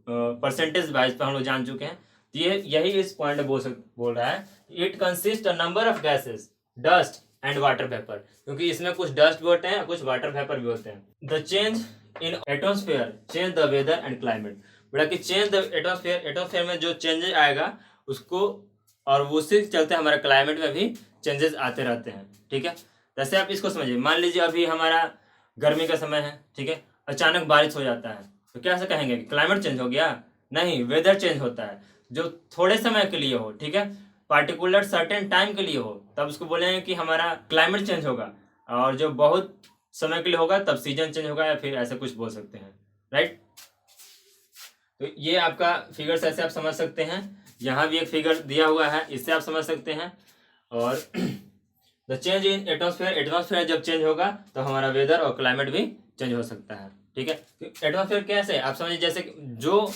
परसेंटेज वाइज पे हम लोग जान चुके हैं। तो ये यही इस पॉइंट बोल रहा है it consist a number of gases dust and water vapour, क्योंकि इसमें कुछ डस्ट भी होते हैं, कुछ वाटर वेपर भी होते हैं। The change in atmosphere change the weather and climate, बोला कि चेंज द एटमॉस्फेयर में जो चेंजेस आएगा उसको, और उसी के चलते हमारे क्लाइमेट में भी चेंजेस आते रहते हैं। ठीक है, जैसे आप इसको समझिए, मान लीजिए अभी हमारा गर्मी का समय है, ठीक है, अचानक बारिश हो जाता है, तो क्या ऐसा कहेंगे कि क्लाइमेट चेंज हो गया? नहीं, वेदर चेंज होता है, जो थोड़े समय के लिए हो, ठीक है, पार्टिकुलर सर्टेन टाइम के लिए हो, तब उसको बोलेंगे कि हमारा क्लाइमेट चेंज होगा, और जो बहुत समय के लिए होगा तब सीजन चेंज होगा, या फिर ऐसा कुछ बोल सकते हैं। राइट, तो ये आपका फिगर ऐसे आप समझ सकते हैं। यहाँ भी एक फिगर दिया हुआ है, इससे आप समझ सकते हैं। और द चेंज इन एटमॉस्फेयर जब चेंज होगा तो हमारा वेदर और क्लाइमेट भी चेंज हो सकता है। ठीक है, एटमॉस्फेयर कैसे आप समझिए, जैसे जो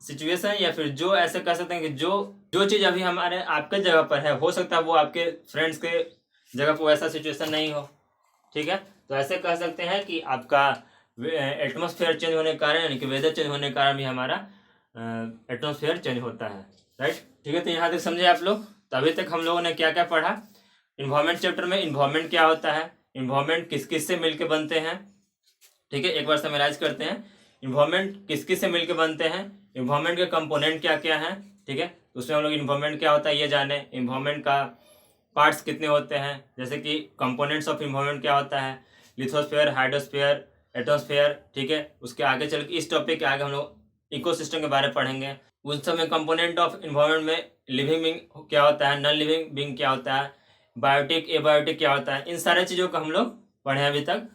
सिचुएशन या फिर जो ऐसे कह सकते हैं कि जो चीज़ अभी हमारे आपके जगह पर है, हो सकता है वो आपके फ्रेंड्स के जगह पर वैसा सिचुएशन नहीं हो। ठीक है, तो ऐसे कह सकते हैं कि आपका एटमॉस्फेयर चेंज होने के कारण, यानी कि वेदर चेंज होने के कारण भी हमारा एटमॉस्फेयर चेंज होता है। राइट। ठीक है, तो यहाँ तक समझे आप लोग। तो अभी तक हम लोगों ने क्या क्या पढ़ा। इन्वायरमेंट चैप्टर में इन्वायरमेंट क्या होता है, इन्वायरमेंट किस किस से मिलकर बनते हैं। ठीक है, एक बार समराइज करते हैं। इन्वायरमेंट किस किस से मिलकर बनते हैं, इन्वायरमेंट के कंपोनेंट क्या क्या हैं। ठीक है, उसमें हम लोग इन्वायरमेंट क्या होता है ये जाने, इन्वायरमेंट का पार्ट्स कितने होते हैं, जैसे कि कंपोनेंट्स ऑफ इन्वायरमेंट क्या होता है, लिथोस्फीयर, हाइड्रोस्फीयर, एटमॉस्फेयर। ठीक है, उसके आगे चल के इस टॉपिक के आगे हम लोग इकोसिस्टम के बारे में पढ़ेंगे। उस समय कंपोनेंट ऑफ इन्वायरमेंट में लिविंग बींग क्या होता है, नॉन लिविंग बींग क्या होता है, बायोटिक एबायोटिक क्या होता है, इन सारे चीज़ों को हम लोग पढ़े अभी तक।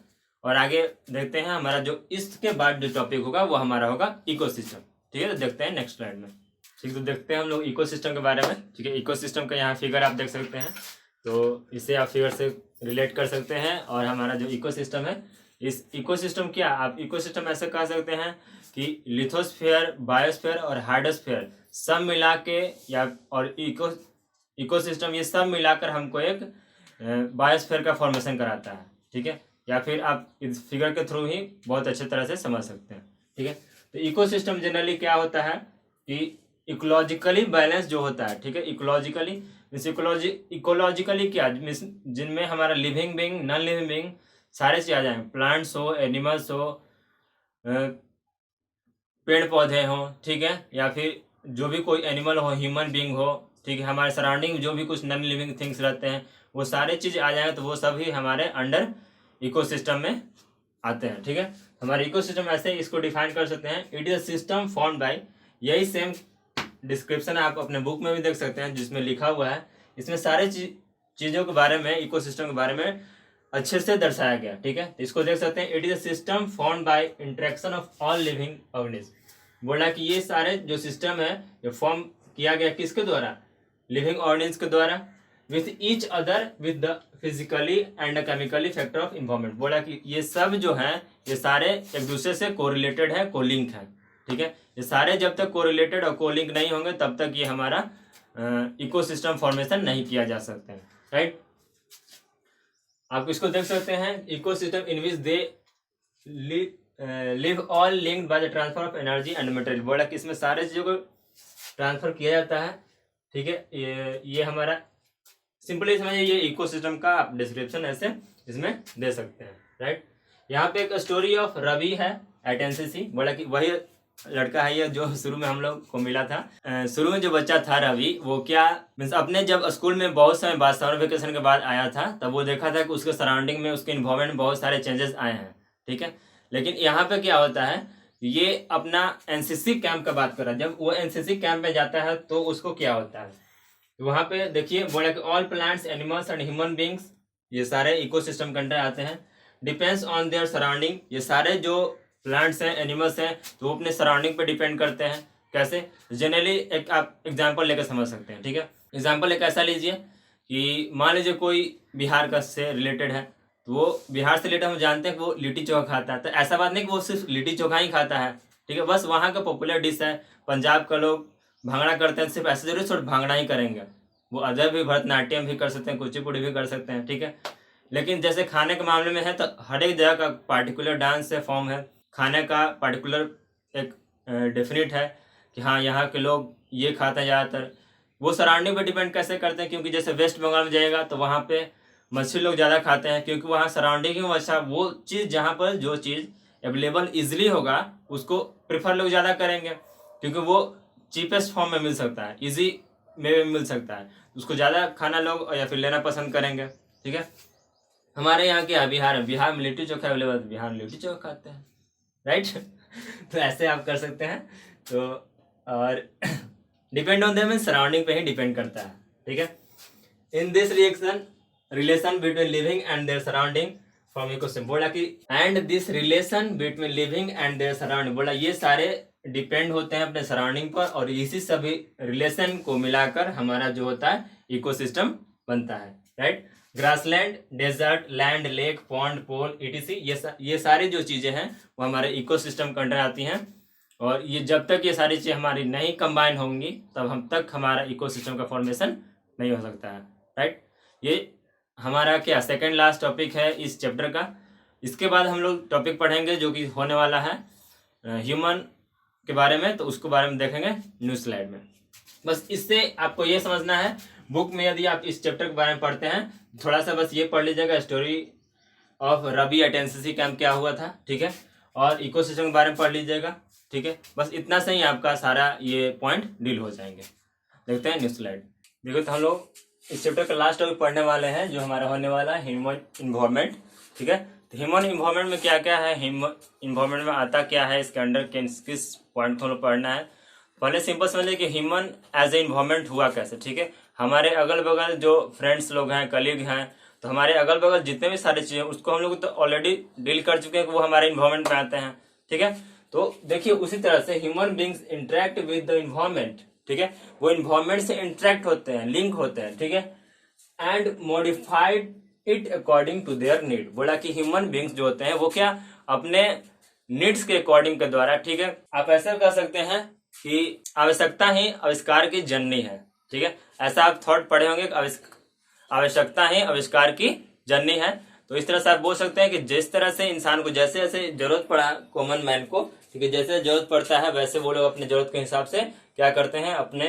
और आगे देखते हैं हमारा जो इसके बाद जो टॉपिक होगा वो हमारा होगा इकोसिस्टम। ठीक है, तो देखते हैं नेक्स्ट स्लाइड में। ठीक, तो देखते हैं हम लोग इकोसिस्टम के बारे में। ठीक है, इकोसिस्टम का यहाँ फिगर आप देख सकते हैं, तो इससे आप फिगर से रिलेट कर सकते हैं। और हमारा जो इकोसिस्टम है, इस इकोसिस्टम क्या आप इकोसिस्टम ऐसे कह सकते हैं कि लिथोस्फीयर, बायोस्फीयर और हाइड्रोस्फीयर सब मिला के या और इकोसिस्टम ये सब मिलाकर हमको एक बायोस्फीयर का फॉर्मेशन कराता है। ठीक है, या फिर आप इस फिगर के थ्रू ही बहुत अच्छे तरह से समझ सकते हैं। ठीक है, तो इकोसिस्टम जनरली क्या होता है कि इकोलॉजिकली बैलेंस जो होता है। ठीक है, इकोलॉजिकली इकोलॉजिकली क्या मीन्स जिनमें हमारा living being, non living being सारे चीज आ जाए, प्लांट्स हो, एनिमल्स हो, पेड़ पौधे हों। ठीक है, या फिर जो भी कोई एनिमल हो, ह्यूमन बीइंग हो। ठीक है, हमारे सराउंडिंग जो भी कुछ नॉन लिविंग थिंग्स रहते हैं वो सारे चीज़ आ जाएंगे, तो वो सभी हमारे अंडर इकोसिस्टम में आते हैं। ठीक है, हमारे इकोसिस्टम ऐसे इसको डिफाइन कर सकते हैं, it is a system formed by, यही सेम डिस्क्रिप्शन आप अपने बुक में भी देख सकते हैं जिसमें लिखा हुआ है। इसमें सारे चीज़ों के बारे में, इकोसिस्टम के बारे में अच्छे से दर्शाया गया। ठीक है, इसको देख सकते हैं, it is a system formed by interaction of all living organism. बोला कि ये सारे जो सिस्टम है ये फॉर्म किया गया किसके द्वारा, लिविंग ऑर्गेनिज्म के द्वारा, with each other with the physically and chemically factor of environment. बोला कि ये सब जो है ये सारे एक दूसरे से कोरिलेटेड है, कोलिंक है। ठीक है, ये सारे जब तक कोरिलेटेड और कोलिंक नहीं होंगे तब तक ये हमारा इकोसिस्टम फॉर्मेशन नहीं किया जा सकता है। राइट, आप इसको देख सकते हैं, ecosystem in which they live all linked by the transfer of energy and material. बोला कि इसमें सारे चीज़ों को ट्रांसफर किया जाता है। ठीक है, ये हमारा सिंपली समझिए, ये इकोसिस्टम का आप डिस्क्रिप्शन ऐसे इसमें दे सकते हैं। राइट, यहाँ पे एक स्टोरी ऑफ रवि है एट एनसीसी। बोला कि वही लड़का है ये जो शुरू में हम लोग को मिला था। शुरू में जो बच्चा था रवि, वो क्या मीन्स अपने जब स्कूल में बहुत समय बाद समर वेकेशन के बाद आया था तब वो देखा था कि उसके सराउंडिंग में, उसके इन्वायरमेंट में बहुत सारे चेंजेस आए हैं। ठीक है, लेकिन यहाँ पे क्या होता है, ये अपना एनसीसी कैंप का बात कर रहा है। जब वो एनसीसी कैंप में जाता है तो उसको क्या होता है, वहाँ पे देखिए बोला कि all plants, animals and human beings ये सारे इकोसिस्टम के अंडर आते हैं। डिपेंड्स ऑन देयर सराउंडिंग, ये सारे जो प्लांट्स हैं, एनिमल्स हैं, तो वो अपने सराउंडिंग पे डिपेंड करते हैं। कैसे, जनरली एक आप एग्जांपल लेकर समझ सकते हैं। ठीक है, एग्जांपल एक ऐसा लीजिए कि मान लीजिए कोई बिहार का से रिलेटेड है, तो वो बिहार से रिलेटेड हम जानते हैं कि वो लिट्टी चोखा खाता है। तो ऐसा बात नहीं कि वो सिर्फ लिट्टी चोखा ही खाता है। ठीक है, बस वहाँ का पॉपुलर डिश है। पंजाब का लोग भांगड़ा करते हैं, सिर्फ ऐसे जरूर सिर्फ भांगड़ा ही करेंगे, वो अदर भी भरतनाट्यम भी कर सकते हैं, कुचिपुड़ी भी कर सकते हैं। ठीक है, लेकिन जैसे खाने के मामले में है तो हर एक जगह का पार्टिकुलर डांस है, फॉर्म है, खाने का पार्टिकुलर एक डेफिनेट है कि हाँ यहाँ के लोग ये खाते हैं ज़्यादातर। वो सराउंडिंग पे डिपेंड कैसे करते हैं, क्योंकि जैसे वेस्ट बंगाल में जाएगा तो वहाँ पे मछली लोग ज़्यादा खाते हैं, क्योंकि वहाँ सराउंडिंग ही अच्छा, वो चीज़ जहाँ पर जो चीज़ अवेलेबल ईजिली होगा उसको प्रेफर लोग ज़्यादा करेंगे, क्योंकि वो चीपेस्ट फॉर्म में मिल सकता है, ईजी में मिल सकता है, उसको ज़्यादा खाना लोग या फिर लेना पसंद करेंगे। ठीक है, हमारे यहाँ क्या बिहार में, बिहार में लिट्टी चोखा अवेलेबल, बिहार में लिट्टी चोखा खाते हैं। राइट तो ऐसे आप कर सकते हैं। तो और डिपेंड ऑन देम सराउंडिंग पे ही डिपेंड करता है। ठीक है, in this relation between living and their surrounding from ecosystem. बोला कि and this relation between living and their surrounding, बोला ये सारे डिपेंड होते हैं अपने सराउंडिंग पर, और इसी सभी रिलेशन को मिलाकर हमारा जो होता है इकोसिस्टम बनता है। Right, grassland, desert, land, lake, pond, pole, ETC, ये सारी जो चीज़ें हैं वो हमारे इकोसिस्टम के अंडर आती हैं। और ये जब तक ये सारी चीज़ें हमारी नहीं कंबाइन होंगी तब हम तक हमारा इकोसिस्टम का फॉर्मेशन नहीं हो सकता है। राइट, ये हमारा क्या सेकंड लास्ट टॉपिक है इस चैप्टर का। इसके बाद हम लोग टॉपिक पढ़ेंगे जो कि होने वाला है ह्यूमन के बारे में, तो उसको बारे में देखेंगे न्यू स्लाइड में। बस इससे आपको ये समझना है, बुक में यदि आप इस चैप्टर के बारे में पढ़ते हैं थोड़ा सा बस ये पढ़ लीजिएगा, story of Rabi at NCC camp क्या हुआ था, ठीक है, और इकोसिस्टम के बारे में पढ़ लीजिएगा, ठीक है। बस इतना से ही आपका सारा ये पॉइंट डील हो जाएंगे। देखते हैं न्यू स्लाइड। देखो तो हम लोग इस चैप्टर का लास्ट टॉपिक पढ़ने वाले हैं जो हमारा होने वाला है ह्यूमन इन्वॉल्वमेंट, ठीक है। तो ह्यूमन इन्वॉल्वमेंट में क्या क्या है, ह्यूमन इन्वॉल्वमेंट में आता क्या है, इसके अंडर किस पॉइंट को हम लोग पढ़ना है। पहले सिंपल समझिए कि ह्यूमन एज ए इन्वॉल्वमेंट हुआ कैसे, ठीक है। हमारे अगल बगल जो फ्रेंड्स लोग हैं, कलीग हैं, तो हमारे अगल बगल जितने भी सारी चीजें उसको हम लोग तो ऑलरेडी डील कर चुके हैं कि वो हमारे इन्वॉल्वमेंट में आते हैं, ठीक है। तो देखिए उसी तरह से human beings interact with the involvement, ठीक है, वो इन्वॉल्वमेंट से इंटरेक्ट होते हैं, लिंक होते हैं, ठीक है, and modified it according to their need. बोला कि ह्यूमन बींग्स जो होते हैं वो क्या अपने नीड्स के अकॉर्डिंग के द्वारा, ठीक है, आप ऐसा कह सकते हैं कि आवश्यकता ही आविष्कार की जननी है, ठीक है। ऐसा आप थॉट पढ़े होंगे, आवश्यकता ही आविष्कार की जननी है। तो इस तरह से आप बोल सकते हैं कि जिस तरह से इंसान को जैसे जैसे जरूरत पड़ा कॉमन मैन को, ठीक है, जैसे जरूरत पड़ता है वैसे वो लोग अपने जरूरत के हिसाब से क्या करते हैं, अपने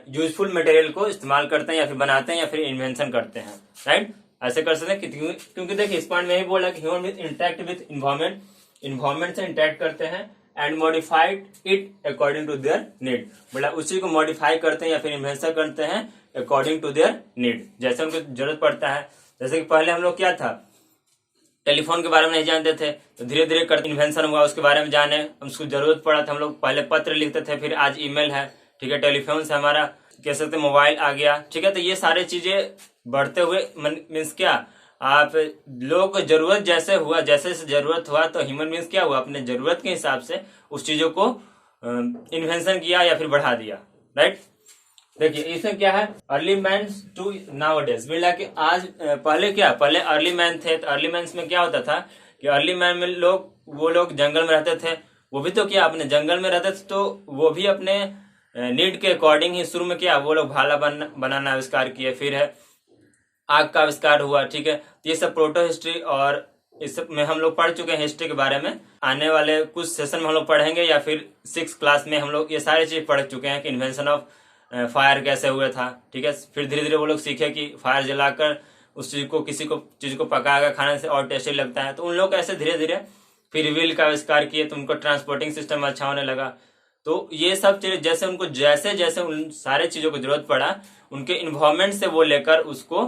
यूजफुल मटेरियल को इस्तेमाल करते हैं या फिर बनाते हैं या फिर इन्वेंशन करते हैं, राइट। ऐसे कर सकते हैं क्योंकि देखिए इस पॉइंट में ही बोला कि human with interact with environment, environment से इंटरेक्ट करते हैं and modified it according to their need. बोला उसी को मॉडिफाई करते हैं या फिर इन्वेंशन करते हैं अकॉर्डिंग टू देयर नीड, जैसे उनको जरूरत पड़ता है। जैसे कि पहले हम लोग क्या था, टेलीफोन के बारे में नहीं जानते थे, तो धीरे धीरे करके इन्वेंशन हुआ, उसके बारे में जाने, उसको जरूरत पड़ा था, हम लोग पहले पत्र लिखते थे, फिर आज ईमेल है, ठीक है, टेलीफोन से हमारा कह सकते मोबाइल आ गया, ठीक है। तो ये सारी चीजें बढ़ते हुए मीन्स क्या, आप लोगों को जरूरत जैसे हुआ, जैसे जरूरत हुआ तो ह्यूमन मीन्स क्या हुआ, अपने जरूरत के हिसाब से उस चीजों को इन्वेंशन किया या फिर बढ़ा दिया, राइट। देखिए इसमें क्या है, early man to nowadays, मिला कि आज पहले क्या, पहले अर्ली मैन थे, तो अर्ली मैन में क्या होता था कि अर्ली मैन में वो लोग जंगल में रहते थे, वो भी तो क्या अपने जंगल में रहते थे, तो वो भी अपने नीड के अकॉर्डिंग ही शुरू में क्या वो लोग भाला बनाना आविष्कार किए, फिर है आग का आविष्कार हुआ, ठीक है। तो ये सब प्रोटो हिस्ट्री और इस सब में हम लोग पढ़ चुके हैं हिस्ट्री के बारे में। आने वाले कुछ सेशन में हम लोग पढ़ेंगे या फिर 6 क्लास में हम लोग ये सारी चीज पढ़ चुके हैं कि इन्वेंशन ऑफ फायर कैसे हुआ था, ठीक है। फिर धीरे धीरे वो लोग सीखे कि फायर जलाकर उस चीज को किसी को चीज को पकाकर खाने से और टेस्टी लगता है, तो उन लोग ऐसे धीरे धीरे फिर व्हील का आविष्कार किए, तो उनको ट्रांसपोर्टिंग सिस्टम अच्छा होने लगा। तो ये सब चीजें जैसे उनको जैसे जैसे उन सारे चीजों को जरूरत पड़ा, उनके इन्वॉल्वमेंट से वो लेकर उसको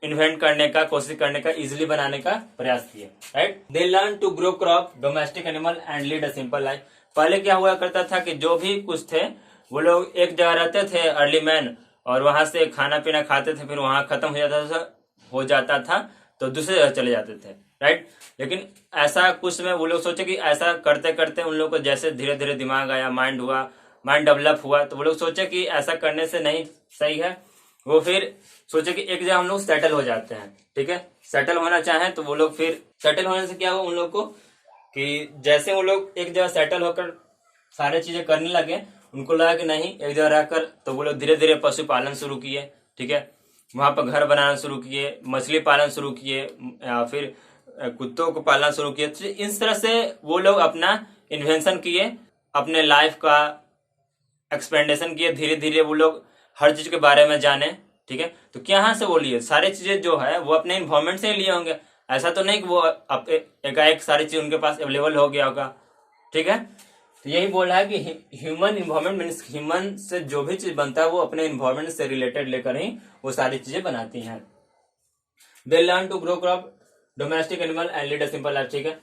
इन्वेंट करने का, कोशिश करने का, इजिली बनाने का प्रयास किए, right. They learn to grow crop, domestic animal and lead a simple life. पहले क्या हुआ करता था कि जो भी कुछ थे वो लोग एक जगह रहते थे अर्ली मैन, और वहां से खाना पीना खाते थे, फिर वहां खत्म हो जाता था तो दूसरे जगह चले जाते थे, राइट। लेकिन ऐसा कुछ समय वो लोग सोचे कि ऐसा करते करते उन लोग को जैसे धीरे धीरे दिमाग आया, माइंड हुआ, माइंड डेवलप हुआ, तो वो लोग सोचे कि ऐसा करने से नहीं सही है, वो फिर सोचे कि एक जगह हम लोग सेटल हो जाते हैं, ठीक है। सेटल होना चाहें तो वो लोग फिर सेटल होने से क्या हुआ उन लोग को कि जैसे वो लोग एक जगह सेटल होकर सारे चीजें करने लगे, उनको लगा कि नहीं एक जगह रहकर, तो वो लोग धीरे धीरे पशुपालन शुरू किए, ठीक है, वहां पर घर बनाना शुरू किए, मछली पालन शुरू किए, या फिर कुत्तों को पालना शुरू किए। तो इस तरह से वो लोग अपना इन्वेंशन किए, अपने लाइफ का एक्सपेंडेशन किए, धीरे धीरे वो लोग हर चीज के बारे में जाने, ठीक है। तो क्या यहाँ से वो लिए सारी चीजें जो है वो अपने इन्वॉल्वमेंट से ही लिए होंगे, ऐसा तो नहीं कि वो एकाएक सारी चीज उनके पास अवेलेबल हो गया होगा, ठीक है। तो यही बोल रहा है कि ह्यूमन इन्वॉल्वमेंट मीन्स ह्यूमन से जो भी चीज बनता है वो अपने इन्वॉल्वमेंट से रिलेटेड लेकर ही वो सारी चीजें बनाती हैं। They learn to grow crop, domestic animal and lead a simple life, ठीक है।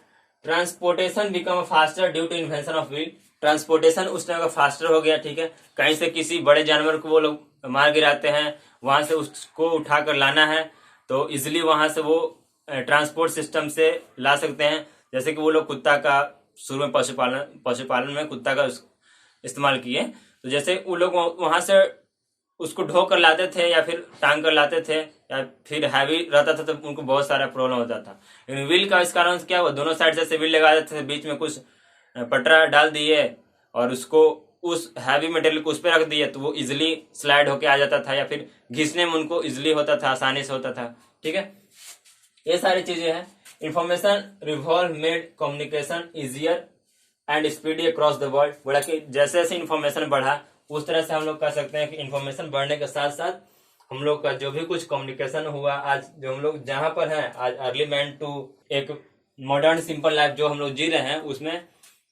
Transportation become faster due to invention of wheel. Transportation उस टाइम का फास्टर हो गया, ठीक है। कहीं से किसी बड़े जानवर को वो लोग मार गिराते हैं, वहां से उसको उठाकर लाना है तो इजिली वहां से वो ट्रांसपोर्ट सिस्टम से ला सकते हैं। जैसे कि वो लोग कुत्ता का शुरू में पशुपालन में कुत्ता का इस्तेमाल किए, तो जैसे वो लोग वहां से उसको ढो कर लाते थे या फिर टांग कर लाते थे, या फिर हैवी रहता था तो उनको बहुत सारा प्रॉब्लम होता था। लेकिन व्हील का इस कारण से क्या हुआ, दोनों साइड से व्हील लगा देते थे, बीच में कुछ पटरा डाल दिए और उसको उस हैवी मटेरियल को उस पर रख दिए, तो वो इजिली स्लाइड होके आ जाता था, या फिर घिसने में उनको इजिली होता था, आसानी से होता था, ठीक है। ये सारी चीजें हैं। Information revolve made communication easier and speedy across the world. बोला कि जैसे जैसे इन्फॉर्मेशन बढ़ा उस तरह से हम लोग कह सकते हैं कि इन्फॉर्मेशन बढ़ने के साथ साथ हम लोग का जो भी कुछ कम्युनिकेशन हुआ, आज जो हम लोग जहाँ पर हैं, आज अर्ली मैन टू एक मॉडर्न सिंपल लाइफ जो हम लोग जी रहे हैं, उसमें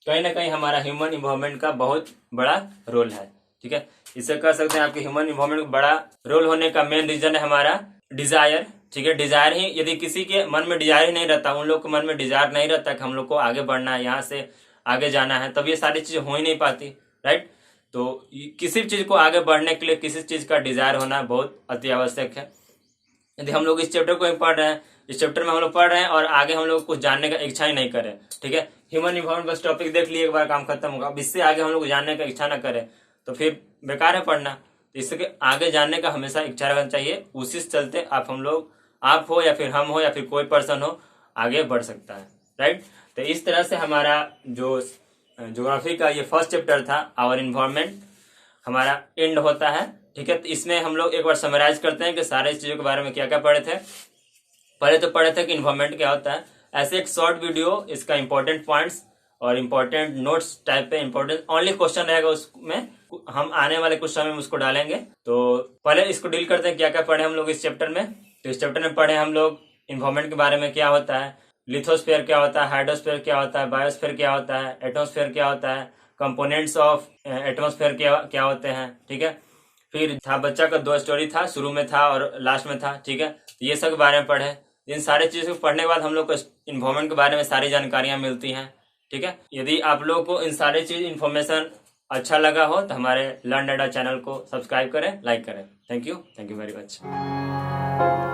कहीं ना कहीं हमारा ह्यूमन इन्वॉल्वमेंट का बहुत बड़ा रोल है। ठीक है, इसे कह सकते हैं आपके ह्यूमन इन्वॉल्वमेंट का बड़ा रोल होने का मेन रीजन है हमारा डिजायर। ठीक है, डिजायर ही, यदि किसी के मन में डिजायर ही नहीं रहता, उन लोग के मन में डिजायर नहीं रहता कि हम लोग को आगे बढ़ना है, यहाँ से आगे जाना है, तब ये सारी चीजें हो ही नहीं पाती। राइट, तो किसी भी चीज को आगे बढ़ने के लिए किसी चीज का डिजायर होना बहुत अति आवश्यक है। यदि हम लोग इस चैप्टर को पढ़ रहे हैं, इस चैप्टर में हम लोग पढ़ रहे हैं और आगे हम लोग कुछ जानने का इच्छा ही नहीं करें, ठीक है, ह्यूमन इन्वॉल्वमेंट बस टॉपिक देख लिए, एक बार काम खत्म होगा, अब इससे आगे हम लोग जानने का इच्छा न करें तो फिर बेकार है पढ़ना। तो इसके आगे जानने का हमेशा इच्छा रखना चाहिए, उसी से चलते आप हो या फिर हम हो या फिर कोई पर्सन हो, आगे बढ़ सकता है। राइट, तो इस तरह से हमारा जो ज्योग्राफी का ये फर्स्ट चैप्टर था आवर इन्वायरमेंट हमारा एंड होता है। ठीक है, तो इसमें हम लोग एक बार समराइज करते हैं कि सारे चीजों के बारे में क्या क्या पढ़े थे। पहले तो पढ़े थे कि इन्वायरमेंट क्या होता है, ऐसे एक शॉर्ट वीडियो, इसका इंपॉर्टेंट पॉइंट्स और इंपॉर्टेंट नोट्स टाइप पे इंपॉर्टेंट ओनली क्वेश्चन रहेगा, उसमें हम आने वाले कुछ समय में उसको डालेंगे। तो पहले इसको डील करते हैं क्या क्या पढ़े हम लोग इस चैप्टर में। तो इस चैप्टर में पढ़े हम लोग इन्वायरमेंट के बारे में, क्या होता है, लिथोस्फीयर क्या होता है, हाइड्रोस्फीयर क्या होता है, बायोस्फीयर क्या होता है, एटमॉस्फेयर क्या होता है, कंपोनेंट्स ऑफ एटमॉस्फेयर क्या होते हैं। ठीक है, फिर था बच्चा का 2 स्टोरी था, शुरू में था और लास्ट में था। ठीक है, तो ये सब के बारे में पढ़े। इन सारे चीज़ों को पढ़ने के बाद हम लोग को इन्वायरमेंट के बारे में सारी जानकारियां मिलती हैं। ठीक है, यदि आप लोगों को इन सारी चीज इन्फॉर्मेशन अच्छा लगा हो तो हमारे लर्न डाटा चैनल को सब्सक्राइब करें, लाइक करें। Thank you very much.